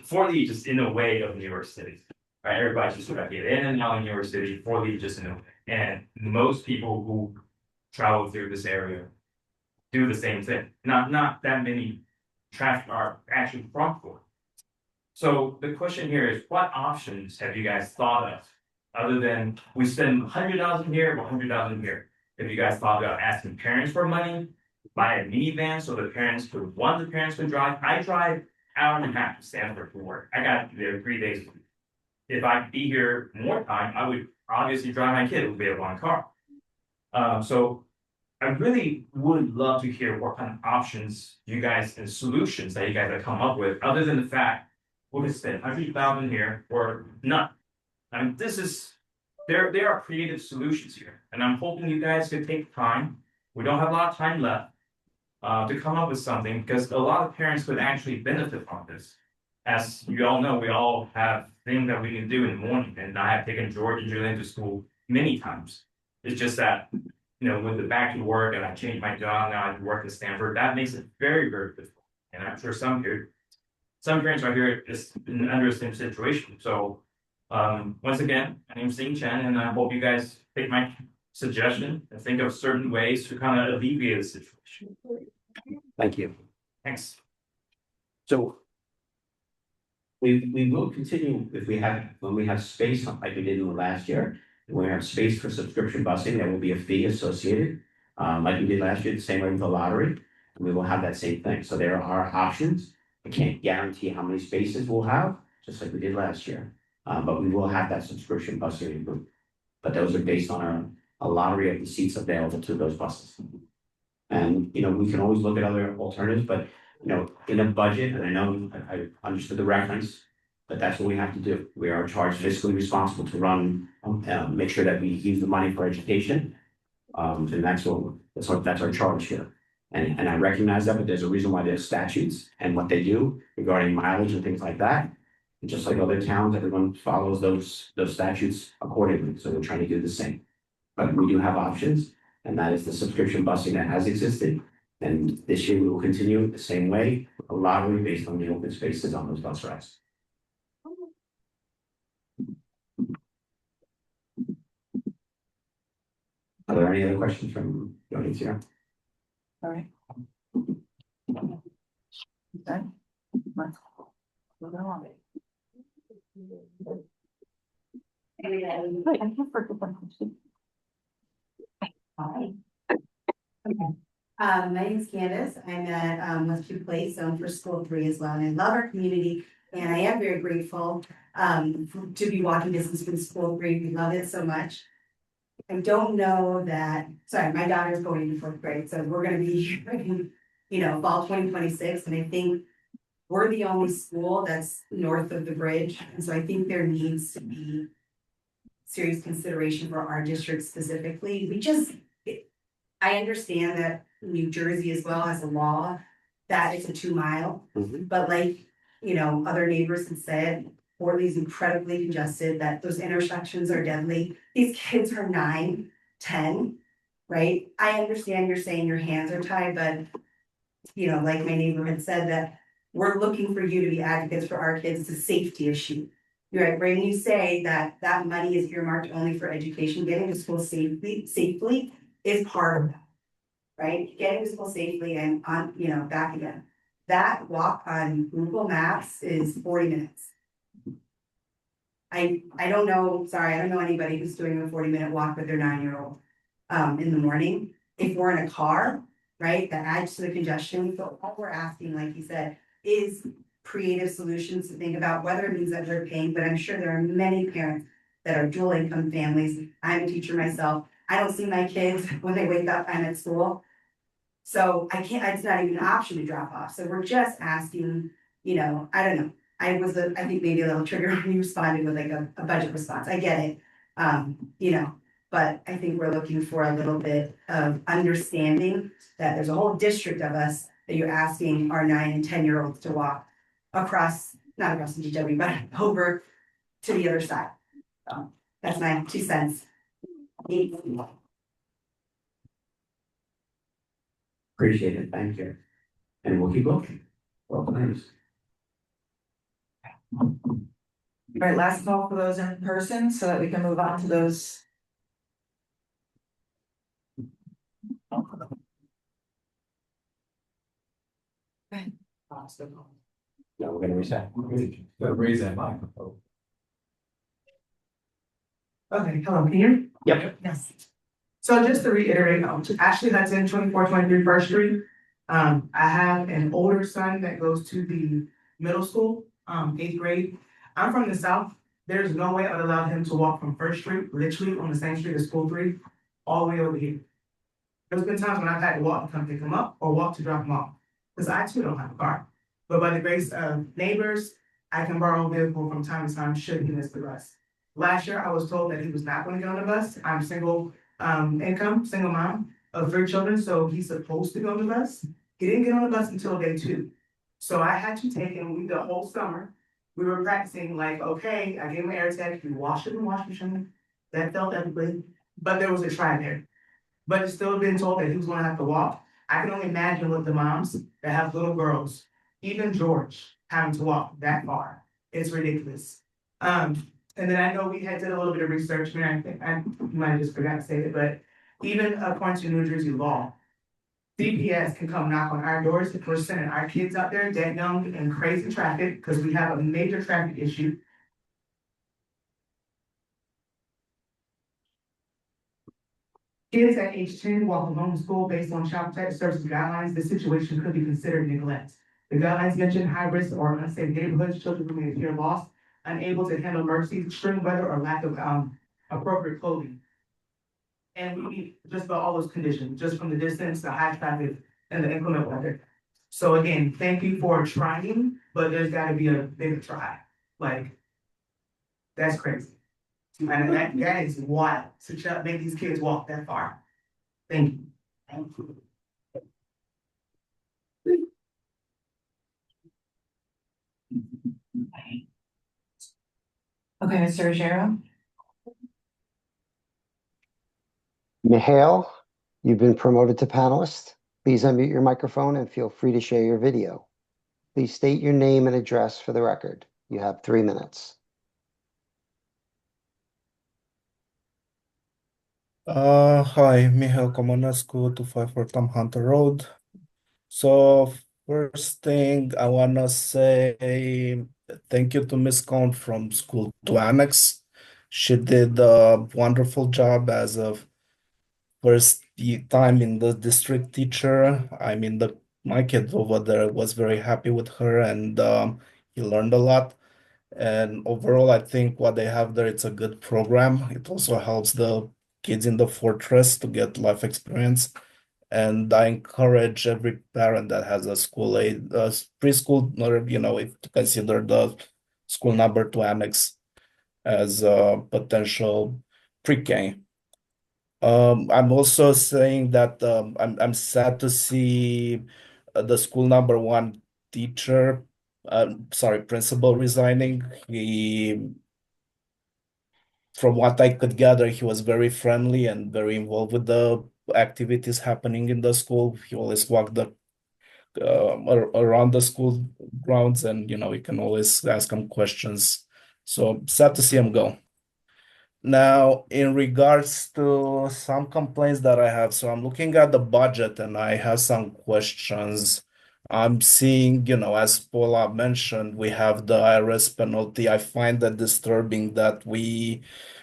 Fort Lee just in the way of New York City, right? Everybody just sort of get in and out of New York City. Fort Lee just in the way. And most people who travel through this area do the same thing. Not that many traffic are actually from Fort. So the question here is, what options have you guys thought of other than we spend $100,000 here or $100,000 here? Have you guys thought about asking parents for money, buy a minivan so the parents could drive? I drive hour and a half to Stanford for work. I got to be there 3 days a week. If I could be here more time, I would obviously drive my kid. It would be a long car. So I really would love to hear what kind of options you guys and solutions that you guys have come up with, other than the fact we're going to spend $100,000 here or none. I mean, there are creative solutions here, and I'm hoping you guys could take time. We don't have a lot of time left to come up with something, because a lot of parents could actually benefit from this. as you all know, we all have things that we can do in the morning, and I have taken George and Julian to school many times. It's just that, with the back to work and I changed my job, now I work at Stanford, that makes it very, very difficult. And I'm sure some parents are here just under the same situation. So, once again, my name's Sing Chen, and I hope you guys take my suggestion and think of certain ways to kind of alleviate the situation. Thank you. Thanks. So we will continue when we have space, like we did in the last year. When we have space for subscription busing, there will be a fee associated, like we did last year, the same way with the lottery. And we will have that same thing. So there are options. I can't guarantee how many spaces we'll have, just like we did last year. But we will have that subscription busing group. But those are based on a lottery of the seats available to those buses. And, we can always look at other alternatives, but, in a budget, and I know I understood the reference, but that's what we have to do. We are charged fiscally responsible to run, make sure that we use the money for education. And that's our charge here. And I recognize that, but there's a reason why there's statutes and what they do regarding mileage and things like that. And just like other towns, everyone follows those statutes accordingly. So we're trying to do the same. But we do have options, and that is the subscription busing that has existed. And this year we will continue the same way, a lottery based on the open spaces on those bus routes. Are there any other questions from the audience here? All right. Done? Let's move along. Wait, I can't forget one question. Hi. Okay. My name is Candace. I'm at Westview Place, zone for school 3 as well, and I love our community. And I am very grateful to be walking distance from school 3. We love it so much. I don't know that. Sorry, my daughter's going into 4th grade, so we're going to be in fall 2026, and I think we're the only school that's north of the bridge, and so I think there needs to be serious consideration for our district specifically. I understand that New Jersey as well has a law that it's a 2 mile, but like, other neighbors have said, Portland's incredibly congested, that those intersections are deadly. These kids are 9, 10, right? I understand you're saying your hands are tied, but like my neighbor had said, that we're looking for you to be advocates for our kids. It's a safety issue. You're right, when you say that money is earmarked only for education, getting to school safely is part of that, right? Getting to school safely and back again. That walk on Google Maps is 40 minutes. I don't know anybody who's doing a 40-minute walk with their 9-year-old in the morning. If we're in a car, right, that adds to the congestion. So all we're asking, like you said, is creative solutions to think about, whether it means that they're paying, but I'm sure there are many parents that are dual income families. I'm a teacher myself. I don't see my kids when they wake up, I'm at school. So it's not even an option to drop off. So we're just asking, I don't know. I think maybe a little trigger when you responded with like a budget response. I get it. But I think we're looking for a little bit of understanding that there's a whole district of us that you're asking our 9 and 10-year-olds to walk not across the GW, but over to the other side. So that's my 2 cents. Appreciate it, thank you. And we'll keep looking. Well, thanks. All right, last call for those in person so that we can move on to those. No, we're gonna reset. Gotta raise that microphone. Okay, hello, can you hear me? Yep. Yes. So just to reiterate, Ashley that's in 2423 First Street. I have an older son that goes to the middle school, 8th grade. I'm from the south. There's no way I would allow him to walk from First Street, literally on the same street as School 3, all the way over here. There's been times when I've had to walk to come pick him up or walk to drop him off, because I too don't have a car. But by the grace of neighbors, I can borrow a vehicle from time to time should he miss the bus. Last year, I was told that he was not going to get on the bus. I'm single mom of 3 children, so he's supposed to go on the bus. He didn't get on the bus until day 2. So I had to take him the whole summer we were practicing like, okay, I gave him an air tag, you wash it in the washing machine. That felt everybody, but there was a try there. But it's still been told that he was gonna have to walk. I can only imagine with the moms that have little girls, even George, having to walk that far. It's ridiculous. And then I know we had did a little bit of research, man, I think I might have just forgot to say it, but even according to New Jersey law, CPS can come knock on our doors if we're sending our kids out there dead young and crazy traffic, because we have a major traffic issue. Kids at age 10 walk alone to school based on Child Protective Services guidelines, this situation could be considered neglect. The guidelines mention high risk or unsafe neighborhoods, children who may appear lost, unable to handle emergencies, extreme weather, or lack of appropriate clothing. And we need just about all those conditions, just from the distance, the high traffic, and the inclement weather. So again, thank you for trying, but there's gotta be a bigger try. Like, that's crazy. And that is wild to make these kids walk that far. Thank you. Thank you. Okay, Mr. Ruggiero? Mihail, you've been promoted to panelist. Please unmute your microphone and feel free to share your video. Please state your name and address for the record. You have 3 minutes. Hi, Mihail Komonescu, 254 Tom Hunter Road. So first thing I wanna say thank you to Miss Cohn from School to Annex. She did a wonderful job as a first time in the district teacher. I mean, my kid over there was very happy with her, and he learned a lot. And overall, I think what they have there, it's a good program. It also helps the kids in the fortress to get life experience. And I encourage every parent that has a school aid, preschool, or if to consider the school number to annex as a potential pre-K. I'm also saying that I'm sad to see the school number one teacher, principal resigning. From what I could gather, he was very friendly and very involved with the activities happening in the school. He always walked around the school grounds, and you can always ask him questions. So sad to see him go. Now, in regards to some complaints that I have, so I'm looking at the budget and I have some questions. I'm seeing, as Paula mentioned, we have the IRS penalty. I find that disturbing that we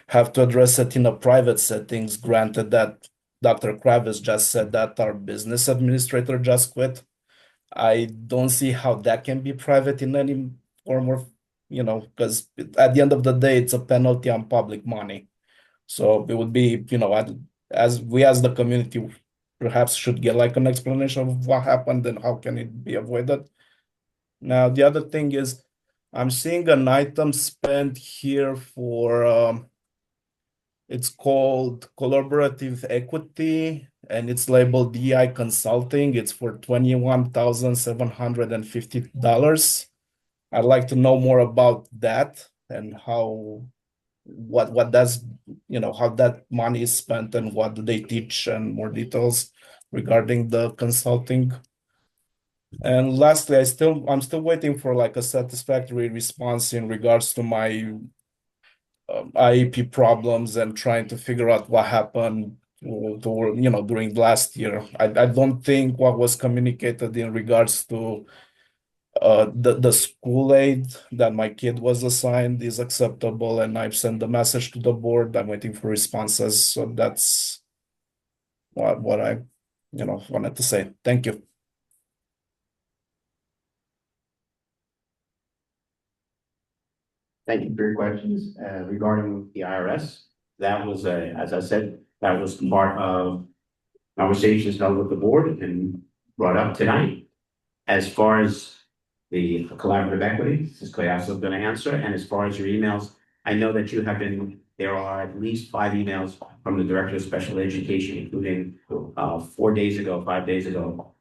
have to address it in a private settings, granted that Dr. Kravis just said that our business administrator just quit. I don't see how that can be private in any form or, because at the end of the day, it's a penalty on public money. So it would be, as we as the community perhaps should get like an explanation of what happened and how can it be avoided. Now, the other thing is I'm seeing an item spent here for, it's called collaborative equity and it's labeled DI consulting. It's for $21,750. I'd like to know more about that and what does how that money is spent and what do they teach and more details regarding the consulting. And lastly, I'm still waiting for like a satisfactory response in regards to my IEP problems and trying to figure out what happened during last year. I don't think what was communicated in regards to the school aid that my kid was assigned is acceptable, and I've sent the message to the board. I'm waiting for responses. So that's what I wanted to say. Thank you. Thank you for your questions regarding the IRS. That was, as I said, that was part of conversations held with the board and brought up tonight. As far as the collaborative equity, this is Cleasso going to answer. And as far as your emails, I know that there are at least 5 emails from the Director of Special Education, including 5 days ago,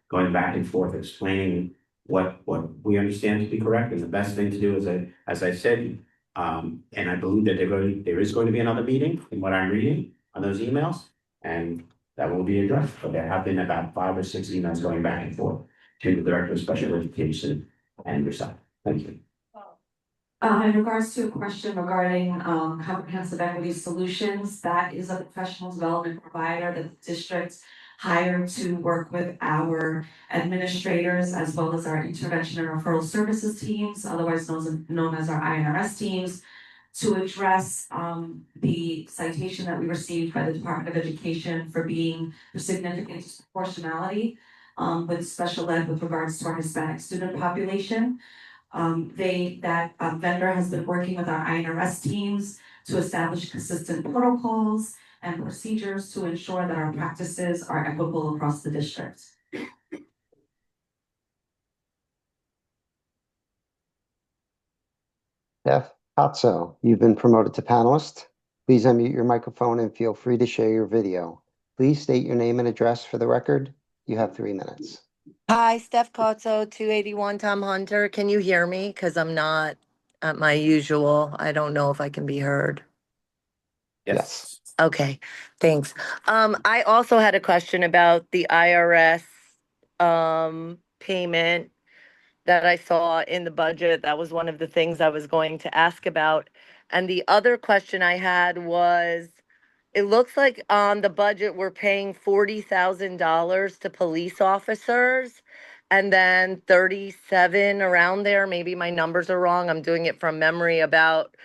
going back and forth explaining what we understand to be correct, and the best thing to do is, as I said, and I believe that there is going to be another meeting in what I'm reading on those emails, and that will be addressed, but there have been about 5 or 6 emails going back and forth to the Director of Special Education and yourself. Thank you. In regards to a question regarding comprehensive equity solutions, that is a professional development provider that the district hired to work with our administrators as well as our intervention and referral services teams, otherwise known as our INRS teams, to address the citation that we received by the Department of Education for significant disproportionality with special ed with regards to our Hispanic student population. That vendor has been working with our INRS teams to establish consistent protocols and procedures to ensure that our practices are equitable across the district. Steph Cotso, you've been promoted to panelist. Please unmute your microphone and feel free to share your video. Please state your name and address for the record. You have 3 minutes. Hi, Steph Cotso, 281 Tom Hunter. Can you hear me? Because I'm not at my usual. I don't know if I can be heard. Yes. Okay, thanks. I also had a question about the IRS payment that I saw in the budget. That was one of the things I was going to ask about. And the other question I had was, it looks like on the budget, we're paying $40,000 to police officers and then 37 around there. Maybe my numbers are wrong. I'm doing it from memory about,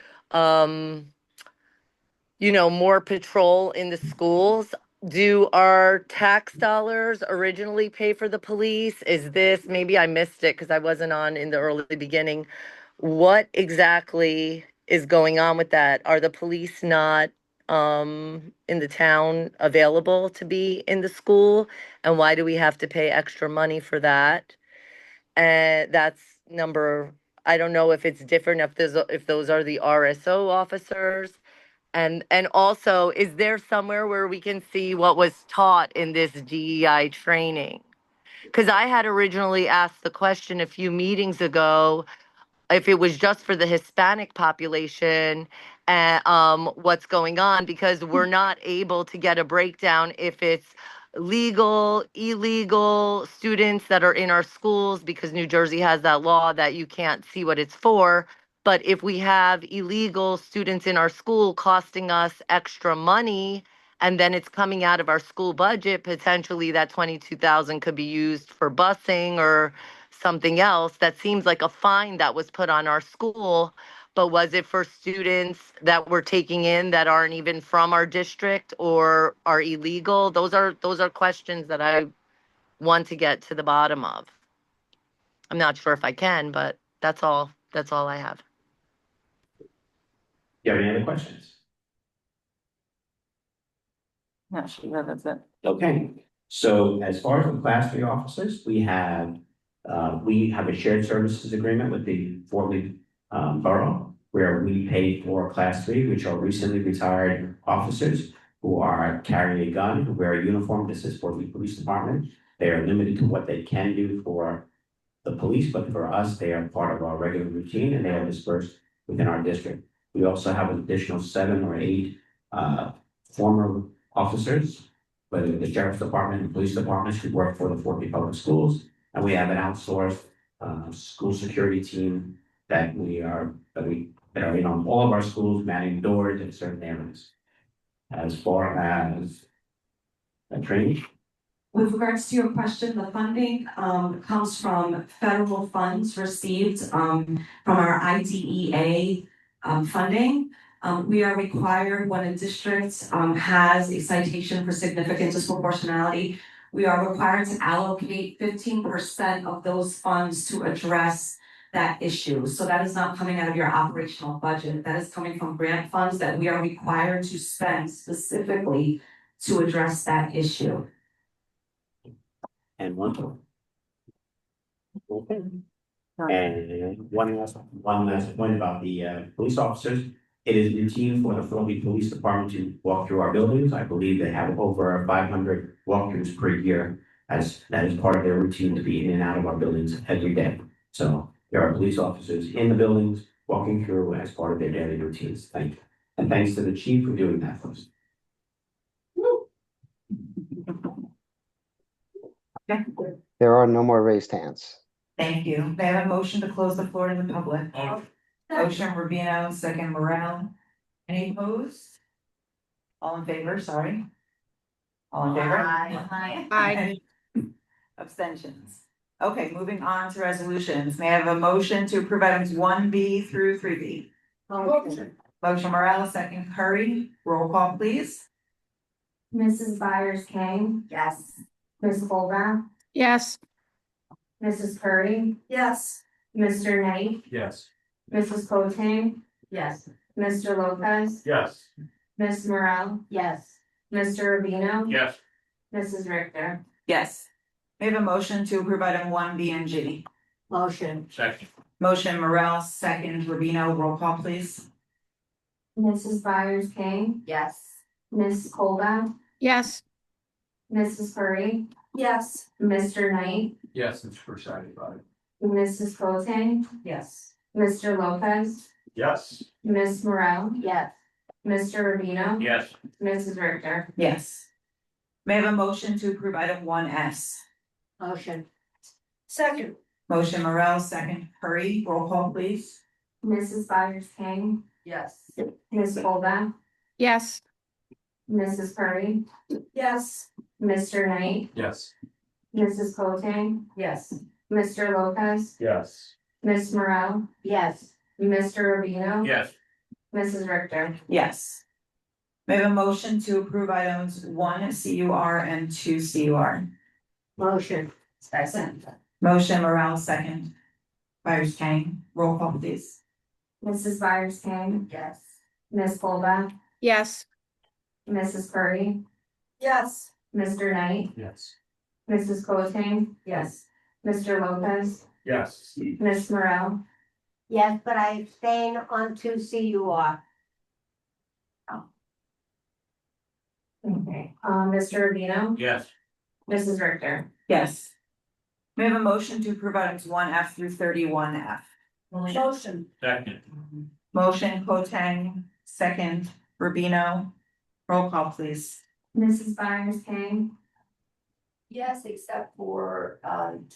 more patrol in the schools. Do our tax dollars originally pay for the police? Is this, maybe I missed it because I wasn't on in the early beginning. What exactly is going on with that? Are the police not in the town available to be in the school? And why do we have to pay extra money for that? And that's number, I don't know if it's different, if those are the RSO officers. And also, is there somewhere where we can see what was taught in this DEI training? Because I had originally asked the question a few meetings ago, if it was just for the Hispanic population, what's going on, because we're not able to get a breakdown if it's legal, illegal students that are in our schools, because New Jersey has that law that you can't see what it's for. But if we have illegal students in our school costing us extra money, and then it's coming out of our school budget, potentially that 22,000 could be used for busing or something else. That seems like a fine that was put on our school, but was it for students that we're taking in that aren't even from our district or are illegal? Those are questions that I want to get to the bottom of. I'm not sure if I can, but that's all I have. Do you have any other questions? No, that's it. Okay, so as far as the class 3 officers, we have a shared services agreement with the Fort Lee Borough, where we pay for class 3, which are recently retired officers who are carrying a gun, who wear a uniform. This is Fort Lee Police Department. They are limited to what they can do for the police, but for us, they are part of our regular routine and they are dispersed within our district. We also have an additional 7 or 8 former officers, whether the sheriff's department and police departments, who work for the Fort Lee Public Schools. And we have an outsourced school security team that are in on all of our schools, manning doors in certain areas. As far as training. With regards to your question, the funding comes from federal funds received from our IDEA funding. We are required, when a district has a citation for significant disproportionality, we are required to allocate 15% of those funds to address that issue. So that is not coming out of your operational budget. That is coming from grant funds that we are required to spend specifically to address that issue. And one more. Okay. And one last point about the police officers. It is routine for the Fort Lee Police Department to walk through our buildings. I believe they have over 500 walkthroughs per year as that is part of their routine to be in and out of our buildings every day. So there are police officers in the buildings walking through as part of their daily routines. Thank you. And thanks to the chief for doing that for us. Okay, There are no more raised hands. thank you. May I have a motion to close the floor to the public? Motion Rubino, second Morel. Any opposed? All in favor, sorry. All in favor? Aye. Any abstentions? Okay, moving on to resolutions. May I have a motion to approve items 1B through 3B? Motion Morel, second Curry. Roll call, please. Mrs. Byers King, Yes. Ms. Colbath, Yes. Mrs. Curry, Yes. Mr. Knight, Yes. Mrs. Coates, Yes. Mr. Lopez, Yes. Ms. Morel, Yes. Mr. Rubino, Yes. Mrs. Richter. Yes. May I have a motion to approve item 1B and G? Motion. Second. Motion Morel, second Rubino. Roll call, please. Mrs. Byers King, Yes. Ms. Colbath, Yes. Mrs. Curry, Yes. Mr. Knight, Yes, it's for excited about it. Mrs. Coates, Yes. Mr. Lopez, Yes. Ms. Morel, Yes. Mr. Rubino, Yes. Mrs. Richter. Yes. May I have a motion to approve item 1S? Motion. Second. Motion Morel, second Curry. Roll call, please. Mrs. Byers King, Yes. Ms. Colbath, Yes. Mrs. Curry, Yes. Mr. Knight, Yes. Mrs. Coates, Yes. Mr. Lopez, Yes. Ms. Morel, Yes. Mr. Rubino, Yes. Mrs. Richter. Yes. May I have a motion to approve items 1 CUR and 2 CUR? Motion. Second. Motion Morel, second. Byers King. Roll call, please. Mrs. Byers King, Yes. Ms. Colbath, Yes. Mrs. Curry, Yes. Mr. Knight, Yes. Mrs. Coates, Yes. Mr. Lopez, Yes. Ms. Morel, Yes, but I abstain on two CUR. okay, Mr. Rubino, Yes. Mrs. Richter. Yes. May I have a motion to approve items 1F through 31F? Motion. Second. Motion Kotang, second Rubino. Roll call, please. Mrs. Byers King, Yes, except for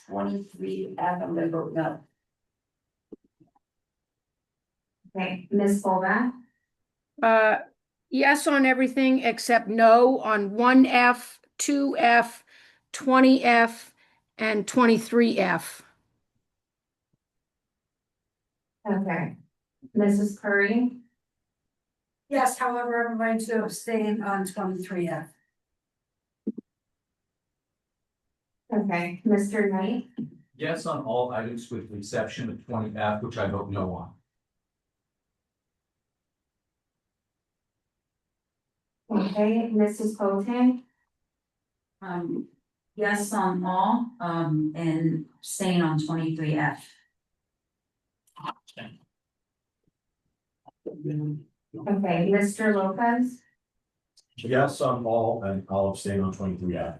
23 F, I'm gonna vote no. okay, Ms. Colbath, Yes on everything except no on 1F, 2F, 20F, and 23F. okay, Mrs. Curry, Yes, however, I'm going to abstain on 23 F. okay, Mr. Knight, Yes on all items with the exception of 20F, which I vote no on. okay, Mrs. Coates, Yes on all, and staying on 23F. okay, Mr. Lopez, Yes on all, and I'll abstain on 23F.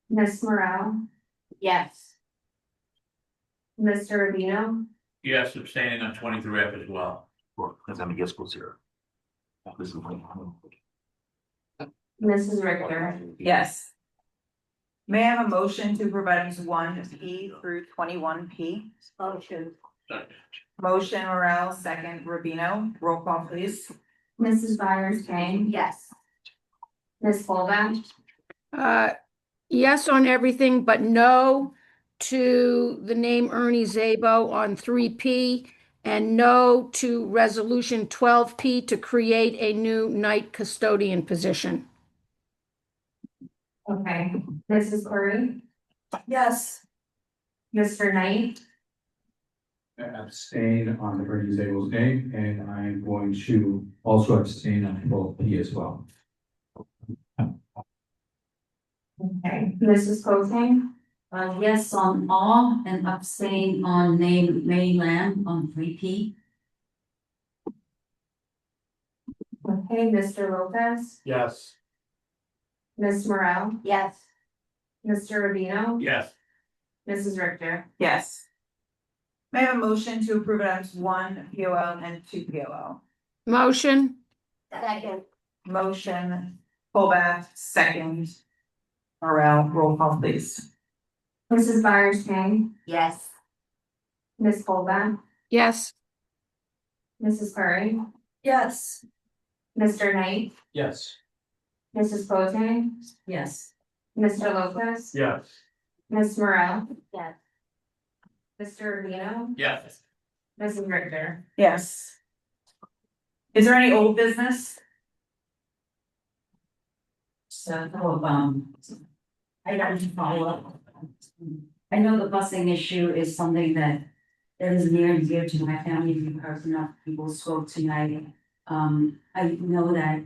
Ms. Morel, Yes. Mr. Rubino, Yes, abstaining on 23F as well. Because I'm against school zero. This is Mrs. Richter. Yes. May I have a motion to approve items 1P through 21P? Motion. Second. Motion Morel, second Rubino. Roll call, please. Mrs. Byers King, Yes. Ms. Colbath, Yes on everything, but no to the name Ernie Zabo on 3P, and no to resolution 12P to create a new night custodian position. okay, Mrs. Curry, Yes. Mr. Knight, Abstain on Ernie Zabel's name, and I'm going to also abstain on 12P as well. okay, Mrs. Coates, Yes on all and abstain on name Mary Lamb on 3P. Okay, Mr. Lopez, Yes. Ms. Morel, Yes. Mr. Rubino, Yes. Mrs. Richter. Yes. May I have a motion to approve items 1 POL and 2 POL? Motion, Second. Motion, Colbath, second. Morel, roll call please. Mrs. Byers King, Yes. Ms. Colbath, yes. Mrs. Curry, Yes. Mr. Knight, Yes. Mrs. Bote, Yes. Mr. Lopez, Yes. Ms. Morel, Yes. Mr. Rubino, Yes. Mrs. Richter. Yes. Is there any old business? So, I got to follow up. I know the busing issue is something that is near and dear to my family because enough people spoke tonight. I know that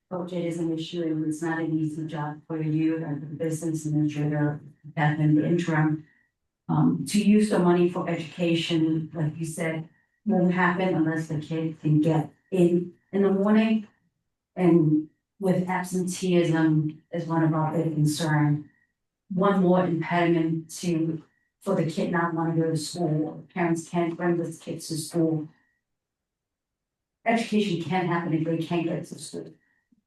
budget is an issue and it's not an easy job for you and the business administrator that in the interim. To use the money for education, like you said, won't happen unless the kid can get in the morning. And with absenteeism is one of our big concern. One more impediment for the kid not want to go to school, parents can't bring this kid to school. Education can't happen if they can't get to school.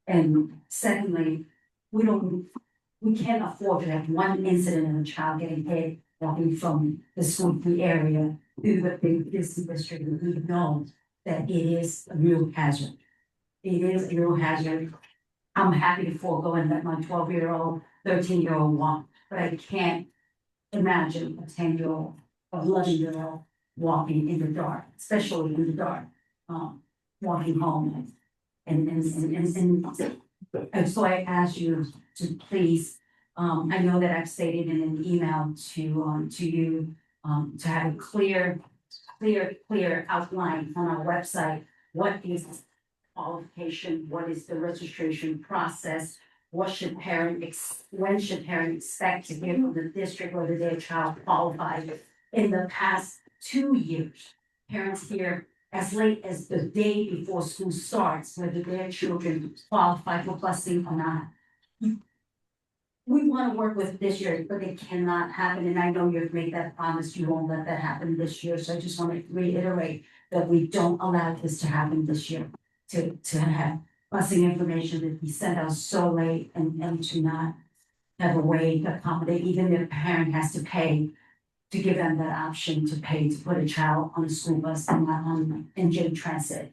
And secondly, we can't afford to have one incident of a child getting hit walking from the school-free area through the big business district. We know that it is a real hazard. It is a real hazard. I'm happy to forego and let my 12-year-old, 13-year-old walk, but I can't imagine a 10-year-old, a 11-year-old walking in the dark, especially in the dark, walking home. And so I ask you to please, I know that I've stated in an email to you, to have a clear outline on our website, what is qualification, what is the registration process, when should parent expect to hear from the district whether their child qualified. In the past 2 years, parents hear as late as the day before school starts whether their children qualify for busing or not. We want to work with this year, but it cannot happen, and I know you've made that promise, you won't let that happen this year, so I just want to reiterate that we don't allow this to happen this year. To have busing information that be sent out so late and to not have a way to accommodate, even if a parent has to pay to give them that option to pay to put a child on a school bus and not on engine transit.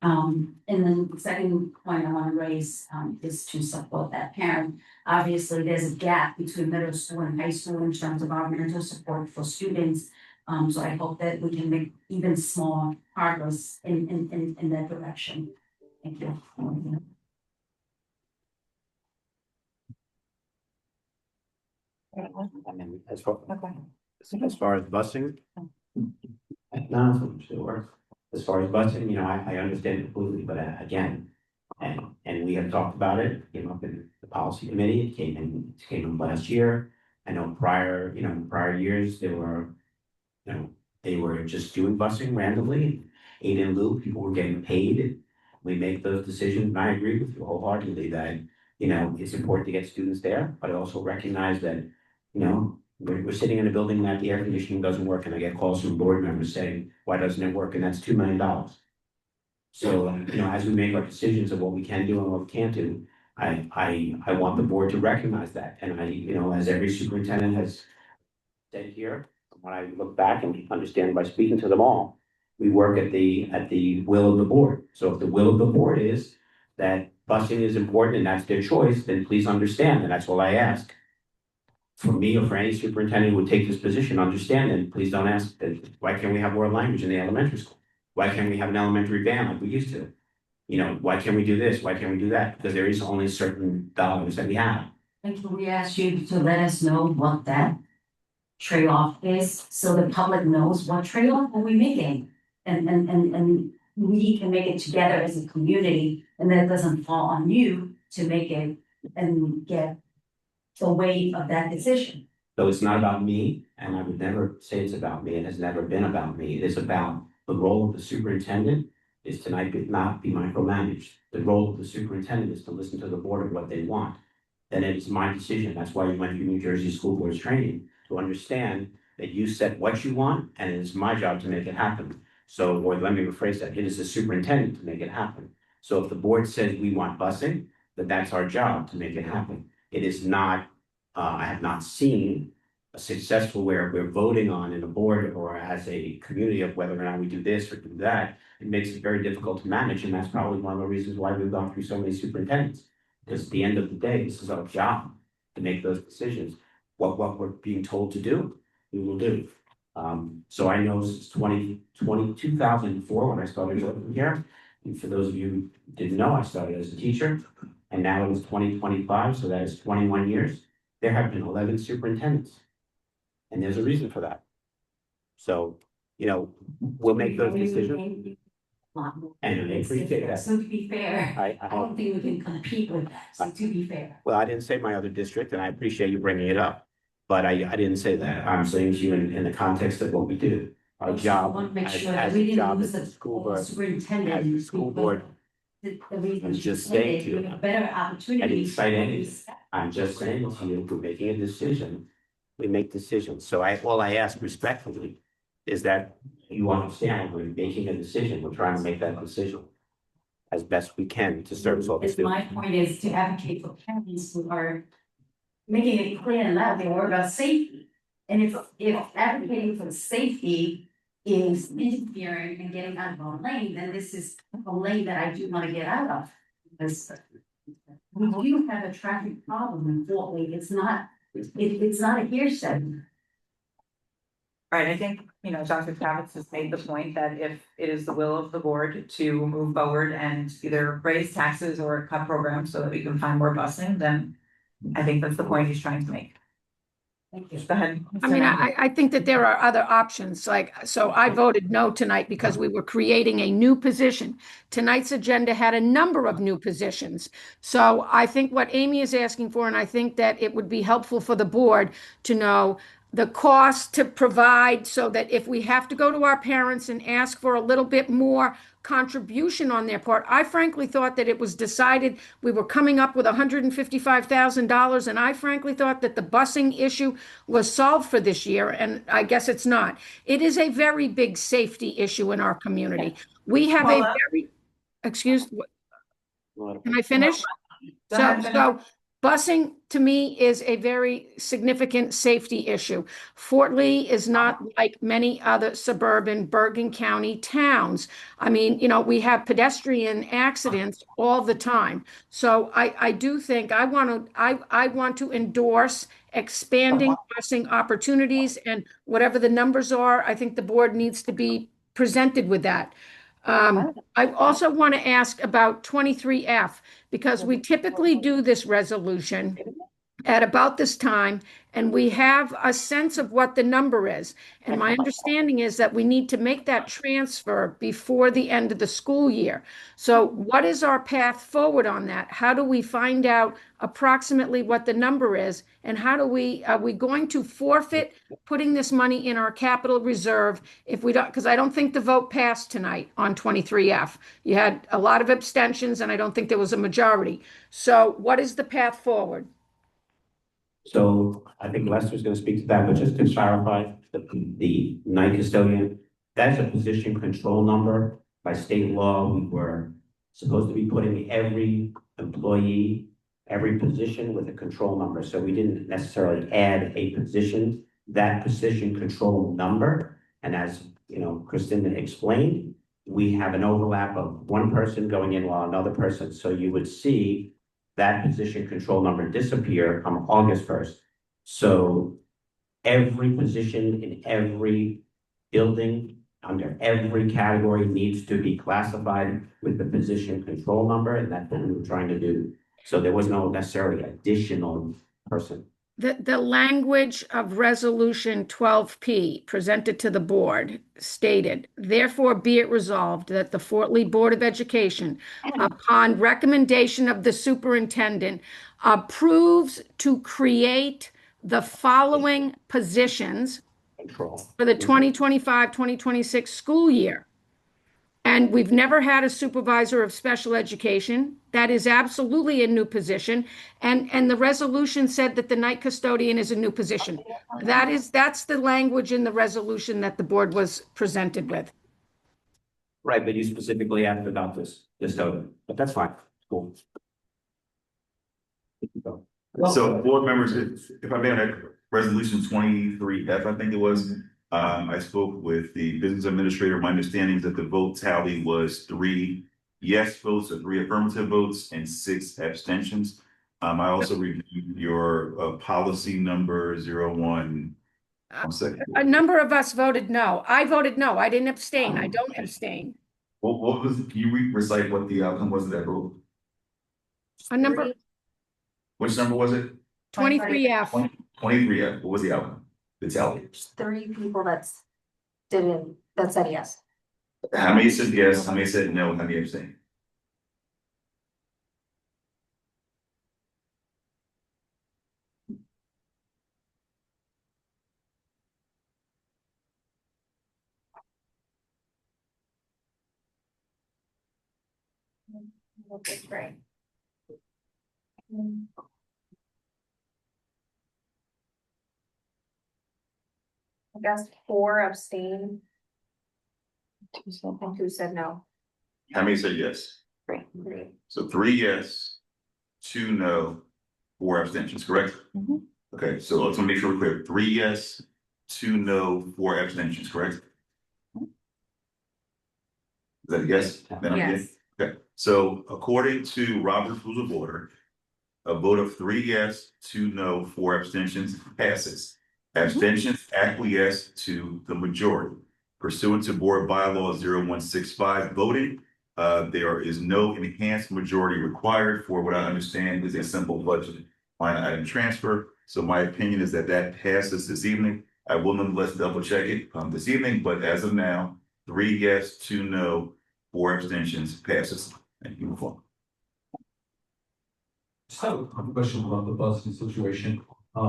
And then the second point I want to raise is to support that parent. Obviously, there's a gap between middle school and high school in terms of our mental support for students. So I hope that we can make even small progress in that direction. Thank you. I mean, as far as busing, no, so sure. As far as busing, I understand it completely, but again, and we have talked about it, came up in the policy committee, it came in last year. I know prior years, they were just doing busing randomly, aid in lieu, people were getting paid. We make those decisions, and I agree with you wholeheartedly that, it's important to get students there, but I also recognize that, we're sitting in a building that the air conditioning doesn't work, and I get calls from board members saying, why doesn't it work? And that's $2 million. So, as we make our decisions of what we can do and what we can't do, I want the board to recognize that. And as every superintendent has said here, when I look back and understand by speaking to them all, we work at the will of the board. So if the will of the board is that busing is important and that's their choice, then please understand, and that's all I ask. For me or for any superintendent who would take this position, understand, and please don't ask, why can't we have world language in the elementary school? Why can't we have an elementary band like we used to? Why can't we do this? Why can't we do that? Because there is only certain dollars that we have. And can we ask you to let us know what that trade-off is, so the public knows what trade-off are we making? And we can make it together as a community, and then it doesn't fall on you to make it and get the weight of that decision. So it's not about me, and I would never say it's about me. It has never been about me. It is about the role of the superintendent is tonight not be micromanaged. The role of the superintendent is to listen to the board of what they want. Then it's my decision. That's why you went through New Jersey School Board's training, to understand that you set what you want, and it is my job to make it happen. So, or let me rephrase that, it is the superintendent to make it happen. So if the board says we want busing, then that's our job to make it happen. It is not, I have not seen a successful where we're voting on in a board or as a community of whether or not we do this or do that. It makes it very difficult to manage, and that's probably one of the reasons why we've gone through so many superintendents. Because at the end of the day, this is our job to make those decisions. What we're being told to do, we will do. So I know since 2004 when I started working here, and for those of you who didn't know, I started as a teacher, and now it is 2025, so that is 21 years. There have been 11 superintendents, and there's a reason for that. So, we'll make those decisions. And I appreciate that. So to be fair, I I don't think we can compete with that, so to be fair. Well, I didn't say my other district, and I appreciate you bringing it up, but I didn't say that. I'm saying to you in the context of what we do. Our job Want to make as sure that as we a didn't job lose as a the school board, superintendent. as the school board, The reason I'm she just said saying it, to you, we have a better opportunity. I didn't cite to anything. use that. I'm just saying to you, if we're making a decision, we make decisions. So all I ask respectfully is that you understand we're making a decision. We're trying to make that decision as best we can to service all the My students. point is to advocate for parents who are making it clear and loud, they worry about safety. And if advocating for safety is interfering and getting out of a lane, then this is a lane that I do want to get out of. Because we do have a traffic problem in Fort Lee. It's not a hearsay. Right, I think, Dr. Kravitz has made the point that if it is the will of the board to move forward and either raise taxes or cut programs so that we can find more busing, then I think that's the point he's trying to make. Thank you. Go ahead. I mean, I think that there are other options, so I voted no tonight because we were creating a new position. Tonight's agenda had a number of new positions. So I think what Amy is asking for, and I think that it would be helpful for the board to know the cost to provide so that if we have to go to our parents and ask for a little bit more contribution on their part, I frankly thought that it was decided we were coming up with $155,000, and I frankly thought that the busing issue was solved for this year, and I guess it's not. It is a very big safety issue in our community. We have a very, can I finish? So busing to me is a very significant safety issue. Fort Lee is not like many other suburban Bergen County towns. I mean, we have pedestrian accidents all the time. So I do think I want to endorse expanding busing opportunities, and whatever the numbers are, I think the board needs to be presented with that. I also want to ask about 23F, because we typically do this resolution at about this time, and we have a sense of what the number is. And my understanding is that we need to make that transfer before the end of the school year. So what is our path forward on that? How do we find out approximately what the number is? And are we going to forfeit putting this money in our capital reserve if we don't, because I don't think the vote passed tonight on 23F. You had a lot of abstentions, and I don't think there was a majority. So what is the path forward? So I think Lester's gonna speak to that, but just to clarify, the night custodian, that's a position control number. By state law, we were supposed to be putting every employee, every position with a control number, so we didn't necessarily add a position. That position control number, and as Kristen explained, we have an overlap of one person going in while another person, so you would see that position control number disappear on August 1st. So every position in every building, under every category, needs to be classified with the position control number, and that's what we were trying to do. So there was no necessarily additional person. The language of Resolution 12P presented to the board stated, therefore be it resolved that the Fort Lee Board of Education, upon recommendation of the superintendent, approves to create the following positions Control. for the 2025-2026 school year. And we've never had a supervisor of special education. That is absolutely a new position. And the resolution said that the night custodian is a new position. That's the language in the resolution that the board was presented with. Right, but you specifically asked about this token, but that's fine, cool. So board members, if I may, on resolution 23F, I think it was, I spoke with the business administrator. My understanding is that the vote tally was 3 yes votes or 3 affirmative votes and 6 abstentions. I also reviewed your policy number 01. One second. A number of us voted no. I voted no. I didn't abstain. I don't abstain. What was, can you recite what the outcome was of that vote? A number, Which number was it? 23F. 23F. What was the outcome? The tally. 3 people that said yes. How many said yes? How many said no? How many abstained? That's great. I guess 4 abstained. And 2 said no. How many said yes? 3. So 3 yes, 2 no, 4 abstentions, correct? Okay, so let's make sure we're clear. 3 yes, 2 no, 4 abstentions, correct? Is that a yes? Then I'm Yes. good? Okay, so according to Robert's Rules of Order, a vote of 3 yes, 2 no, 4 abstentions passes. Abstentions acquiesce to the majority. Pursuant to Board Bylaw 0165 voting, there is no enhanced majority required for what I understand is a simple budget line item transfer. So my opinion is that that passes this evening. I will nonetheless double check it this evening, but as of now, 3 yes, 2 no, 4 abstentions passes. Thank you. Move on. So, I have a question about the busing situation.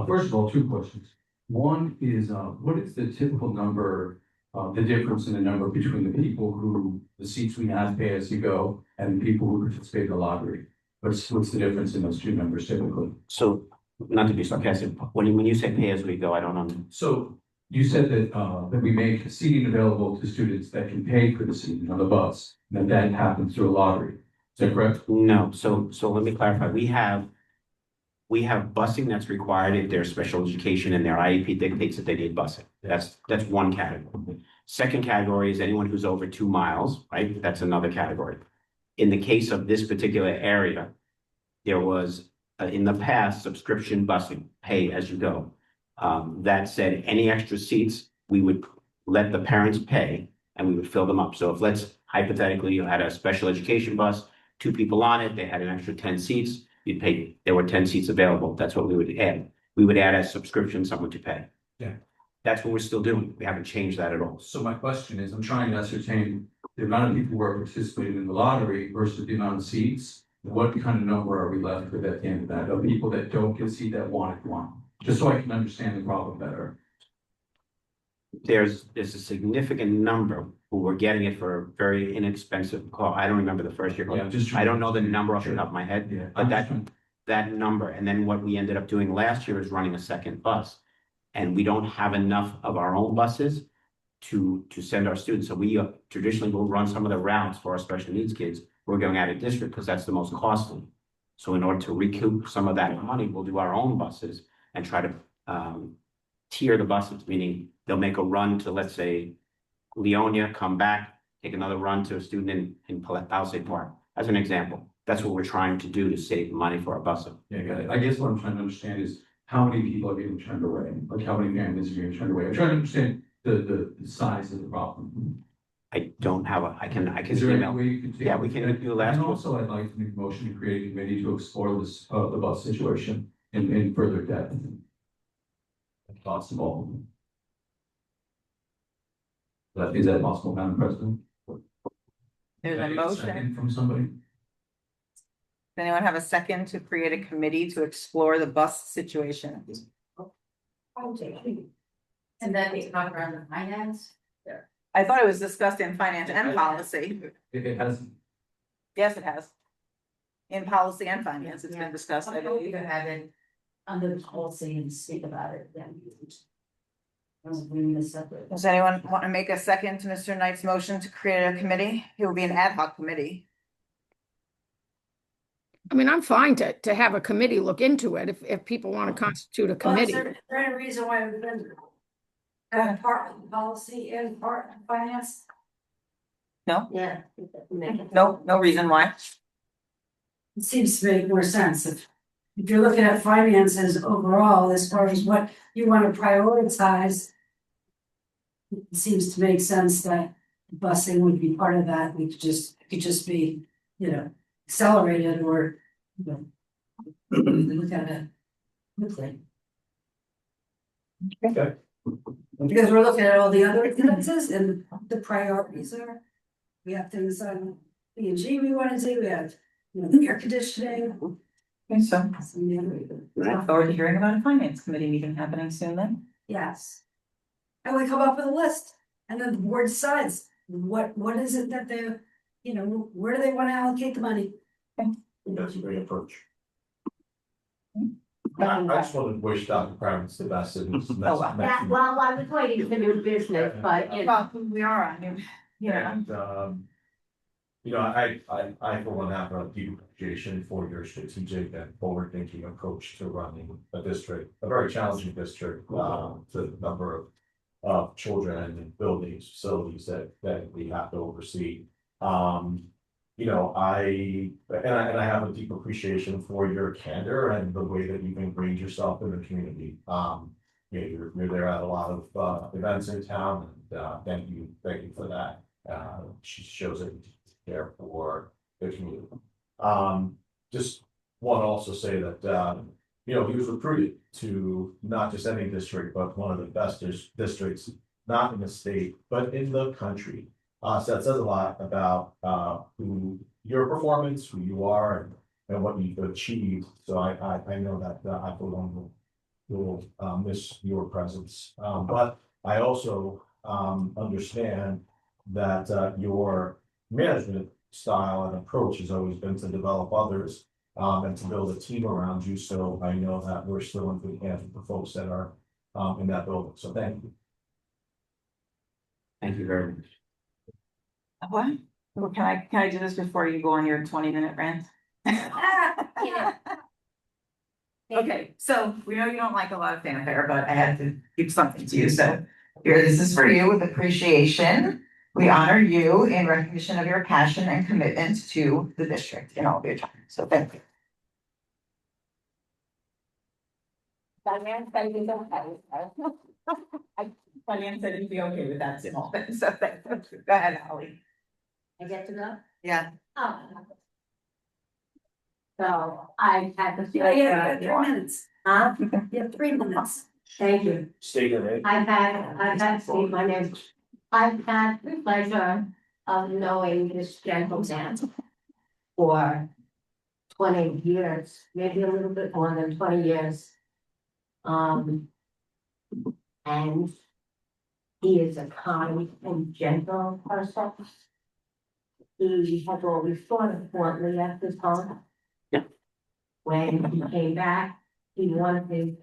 First of all, 2 questions. One is, what is the typical number, the difference in the number between the people who, the seats we have pay as you go, and the people who participate in the lottery? What's the difference in those 2 numbers typically? So, not to be sarcastic, when you say pay as we go, I don't know. So, you said that we make seating available to students that can pay for the seating on the bus, and that happens through a lottery. Is that correct? No, so let me clarify. We have busing that's required if there's special education and their IEP dictates that they need busing. That's one category. Second category is anyone who's over 2 miles, right? That's another category. In the case of this particular area, there was in the past subscription busing, pay as you go. That said, any extra seats, we would let the parents pay and we would fill them up. So if let's hypothetically you had a special education bus, 2 people on it, they had an extra 10 seats, you'd pay, there were 10 seats available. That's what we would add. We would add as subscription someone to pay. Yeah. That's what we're still doing. We haven't changed that at all. So my question is, I'm trying to ascertain the amount of people who are participating in the lottery versus the amount of seats. What kind of number are we left with at the end of that, of people that don't get a seat that want one? Just so I can understand the problem better. There's a significant number who were getting it for a very inexpensive cost. I don't remember the first year. Yeah, just I don't know the number off the top of my head, Yeah, but that number. And then what we ended up doing last year is running a second bus. And we don't have enough of our own buses to send our students. So we traditionally will run some of the routes for our special needs kids. We're going out of district because that's the most costly. So in order to recoup some of that money, we'll do our own buses and try to tier the buses, meaning they'll make a run to, let's say, Leonia, come back, take another run to a student in Palisade Park, as an example. That's what we're trying to do to save money for our busing. Yeah, got it. I guess what I'm trying to understand is how many people are getting turned away? Like how many families are getting turned away? I'm trying to understand the size of the problem. I don't have I can Is there any email. way you can take? Yeah, we can do the last And one. also, I'd like to make a motion to create a committee to explore this, the bus situation in further depth. If possible. Is that possible, Madam President? There's a Can I get motion. second from somebody? Does anyone have a second to create a committee to explore the bus situation? And then we talk around the finance. I thought it was discussed in finance and policy. It has, Yes, it has. In policy and finance, it's been discussed. I believe. You can have it under the policy and speak about it, then. Does anyone want to make a second to Mr. Knight's motion to create a committee? It will be an ad hoc committee. I mean, I'm fine to have a committee look into it if people want to constitute a Well, is committee. there any reason why we've been part of policy and part of finance? No, Yeah. no reason why. It seems to make more sense if you're looking at finances overall, as far as what you want to prioritize. It seems to make sense that busing would be part of that. It could just be, accelerated or, look at it quickly. okay. Because we're looking at all the other expenses and the priorities are. We have things on B and G we want to do, we have, the air conditioning. Okay, so Some of the other- look forward to hearing about a finance committee meeting happening soon then. Yes. And we come up with a list and then the board decides what is it that they, where do they want to allocate the money? That's a great approach. I just want to wish Dr. Kravitz the best in his next. wow. Yeah, well, I was waiting for new business, but, Well, we are on you. And, I for one have a deep appreciation for your strategic and forward-thinking approach to running a district, a very challenging district, to the number of children and buildings, facilities that we have to oversee. I have a deep appreciation for your candor and the way that you've ingrained yourself in the community. You're there at a lot of events in town, and thank you for that. She shows it care for the community. Just want to also say that he was recruited to not just any district, but one of the best districts, not in the state, but in the country. So that says a lot about who your performance, who you are, and what you've achieved. So I know that I for one will miss your presence. But I also understand that your management style and approach has always been to develop others and to build a team around you. So I know that we're still in good hands with the folks that are in that building. So thank you. Thank you very much. What? Well, can I do this before you go on your 20-minute rant? Yeah. Okay, so we know you don't like a lot of fanfare, but I had to give something to you, so here, this is for you with appreciation. We honor you in recognition of your passion and commitment to the district in all of your time, so thank you. Diane said you'd be okay with that, so thank you. Go ahead, Holly. I get to go? Yeah. Oh. So I had to. Yeah, 3 minutes. Huh? You have 3 minutes. Thank you. Stay good. I've had, Steve, my name, I've had the pleasure of knowing this gentleman for 20 years, maybe a little bit more than 20 years. And he is a kind and gentle person. He has always thought of Fort Lee at this home. When he came back, he wanted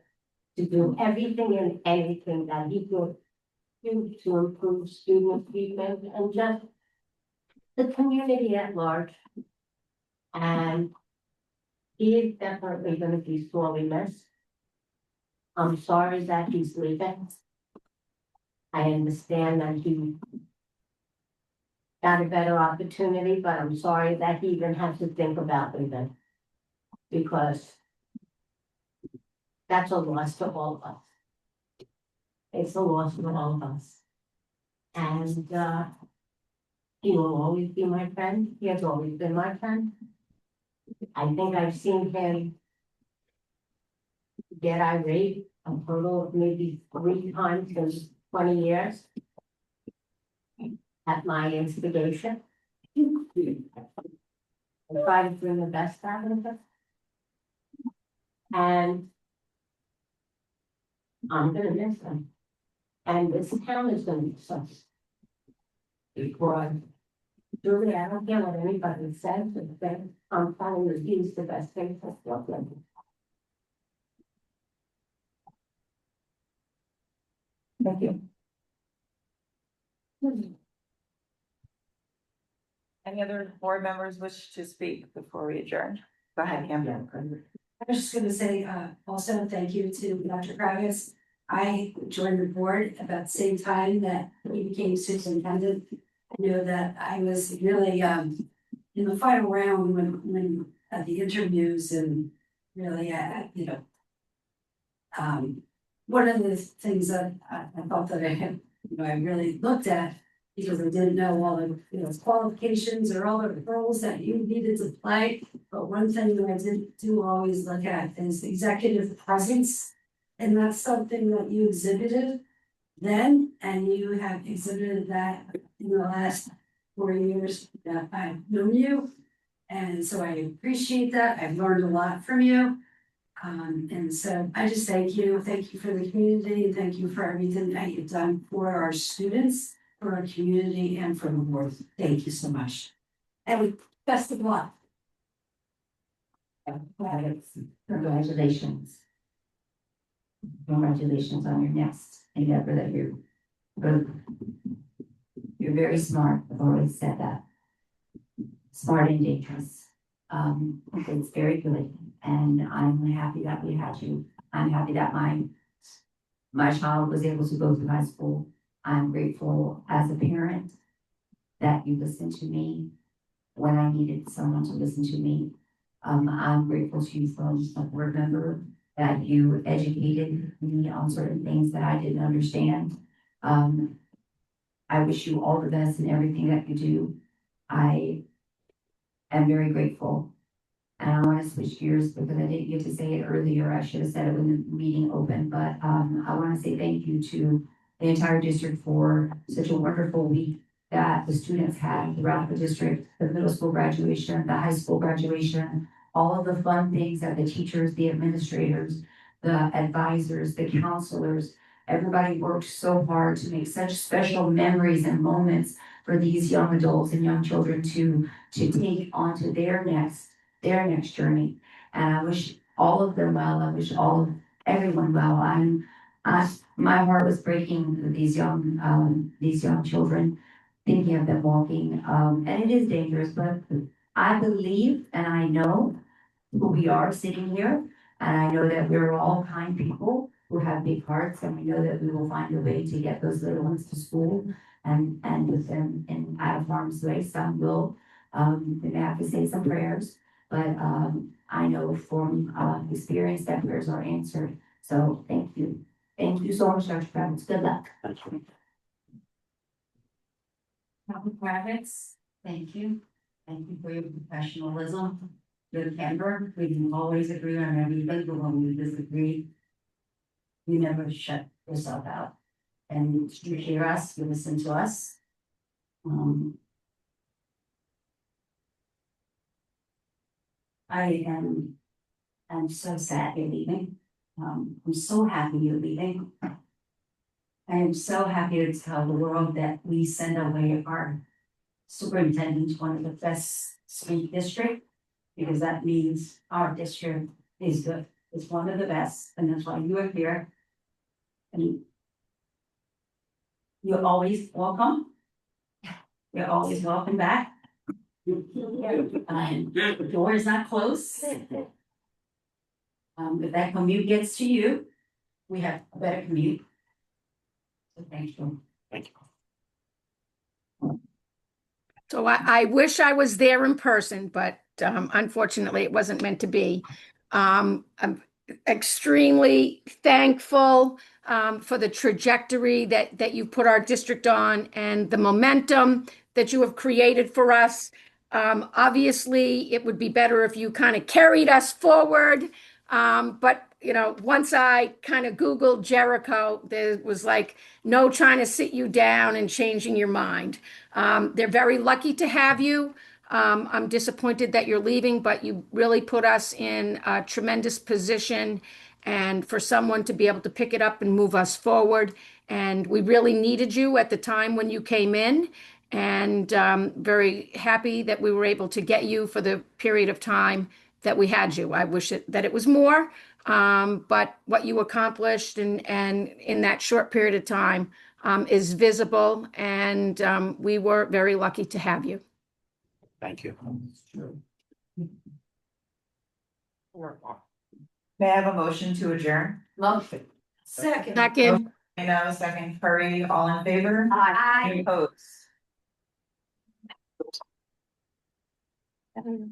to do everything and anything that he could do to improve student treatment and just the community at large. And he is definitely gonna be sorely missed. I'm sorry that he's leaving. I understand that he got a better opportunity, but I'm sorry that he even has to think about leaving. Because that's a loss to all of us. It's a loss to all of us. And he will always be my friend. He has always been my friend. I think I've seen him get irate a total of maybe 3 times in 20 years. At my instigation. I try to bring the best out of him. And I'm gonna miss him. And this town is gonna miss us. before Julie, I don't care what anybody says, but then I'm trying to use the best thing for Brooklyn. Thank you. Any other board members wish to speak before we adjourn? Go ahead, Kim. I was just gonna say, also thank you to Dr. Kravis. I joined the board about the same time that he became superintendent. I know that I was really, in the final round when the interviews and really, you know. One of the things that I thought that I had, you know, I really looked at, because I didn't know all the, you know, qualifications or all the roles that you needed to play. But one thing that I do always look at is executive presence. And that's something that you exhibited then, and you have exhibited that in the last 4 years that I've known you. And so I appreciate that. I've learned a lot from you. And so I just thank you for the community, and thank you for everything that you've done for our students, for our community, and for the board. Thank you so much. And best of luck. Congratulations. Congratulations on your next endeavor that you're very smart. I've always said that. Smart and dangerous. It's very good, and I'm happy that we had you. I'm happy that my child was able to go through high school. I'm grateful as a parent that you listened to me when I needed someone to listen to me. I'm grateful to you from a board member that you educated me on certain things that I didn't understand. I wish you all the best in everything that you do. I am very grateful. And I want to switch gears because I didn't get to say it earlier. I should have said it when the meeting opened, but I want to say thank you to the entire district for such a wonderful week that the students had throughout the district, the middle school graduation, the high school graduation, all of the fun things that the teachers, the administrators, the advisors, the counselors, everybody worked so hard to make such special memories and moments for these young adults and young children to take onto their next journey. And I wish all of them well. I wish everyone well. My heart was breaking for these young children, thinking of them walking. And it is dangerous, but I believe and I know who we are sitting here. And I know that we're all kind people who have big hearts, and we know that we will find a way to get those little ones to school and with them in out of harm's way. Some will, they may have to say some prayers, but I know from experience that prayers are answered. So thank you. Thank you so much, Dr. Kravitz. Good luck. Thank you. Dr. Kravitz, thank you. Thank you for your professionalism, your candor. We can always agree on everything, but when we disagree, you never shut yourself out. And you hear us, you listen to us. I'm so sad you're leaving. I'm so happy you're leaving. I am so happy to tell the world that we send away our superintendent to one of the best school district, because that means our district is good. It's one of the best, and that's why you are here. And you're always welcome. You're always welcome back. The door is not closed. If that commute gets to you, we have a better commute. So thank you. Thank you. So I wish I was there in person, but unfortunately it wasn't meant to be. I'm extremely thankful for the trajectory that you put our district on and the momentum that you have created for us. Obviously, it would be better if you kind of carried us forward. But you know, once I kind of Googled Jericho, there was like no trying to sit you down and changing your mind. They're very lucky to have you. I'm disappointed that you're leaving, but you really put us in a tremendous position and for someone to be able to pick it up and move us forward. And we really needed you at the time when you came in. and very happy that we were able to get you for the period of time that we had you. I wish that it was more, but what you accomplished and in that short period of time is visible, and we were very lucky to have you. Thank you. May I have a motion to adjourn? Motion. Second. Second. I know, second, Curry, all in favor? Aye. Any opposed?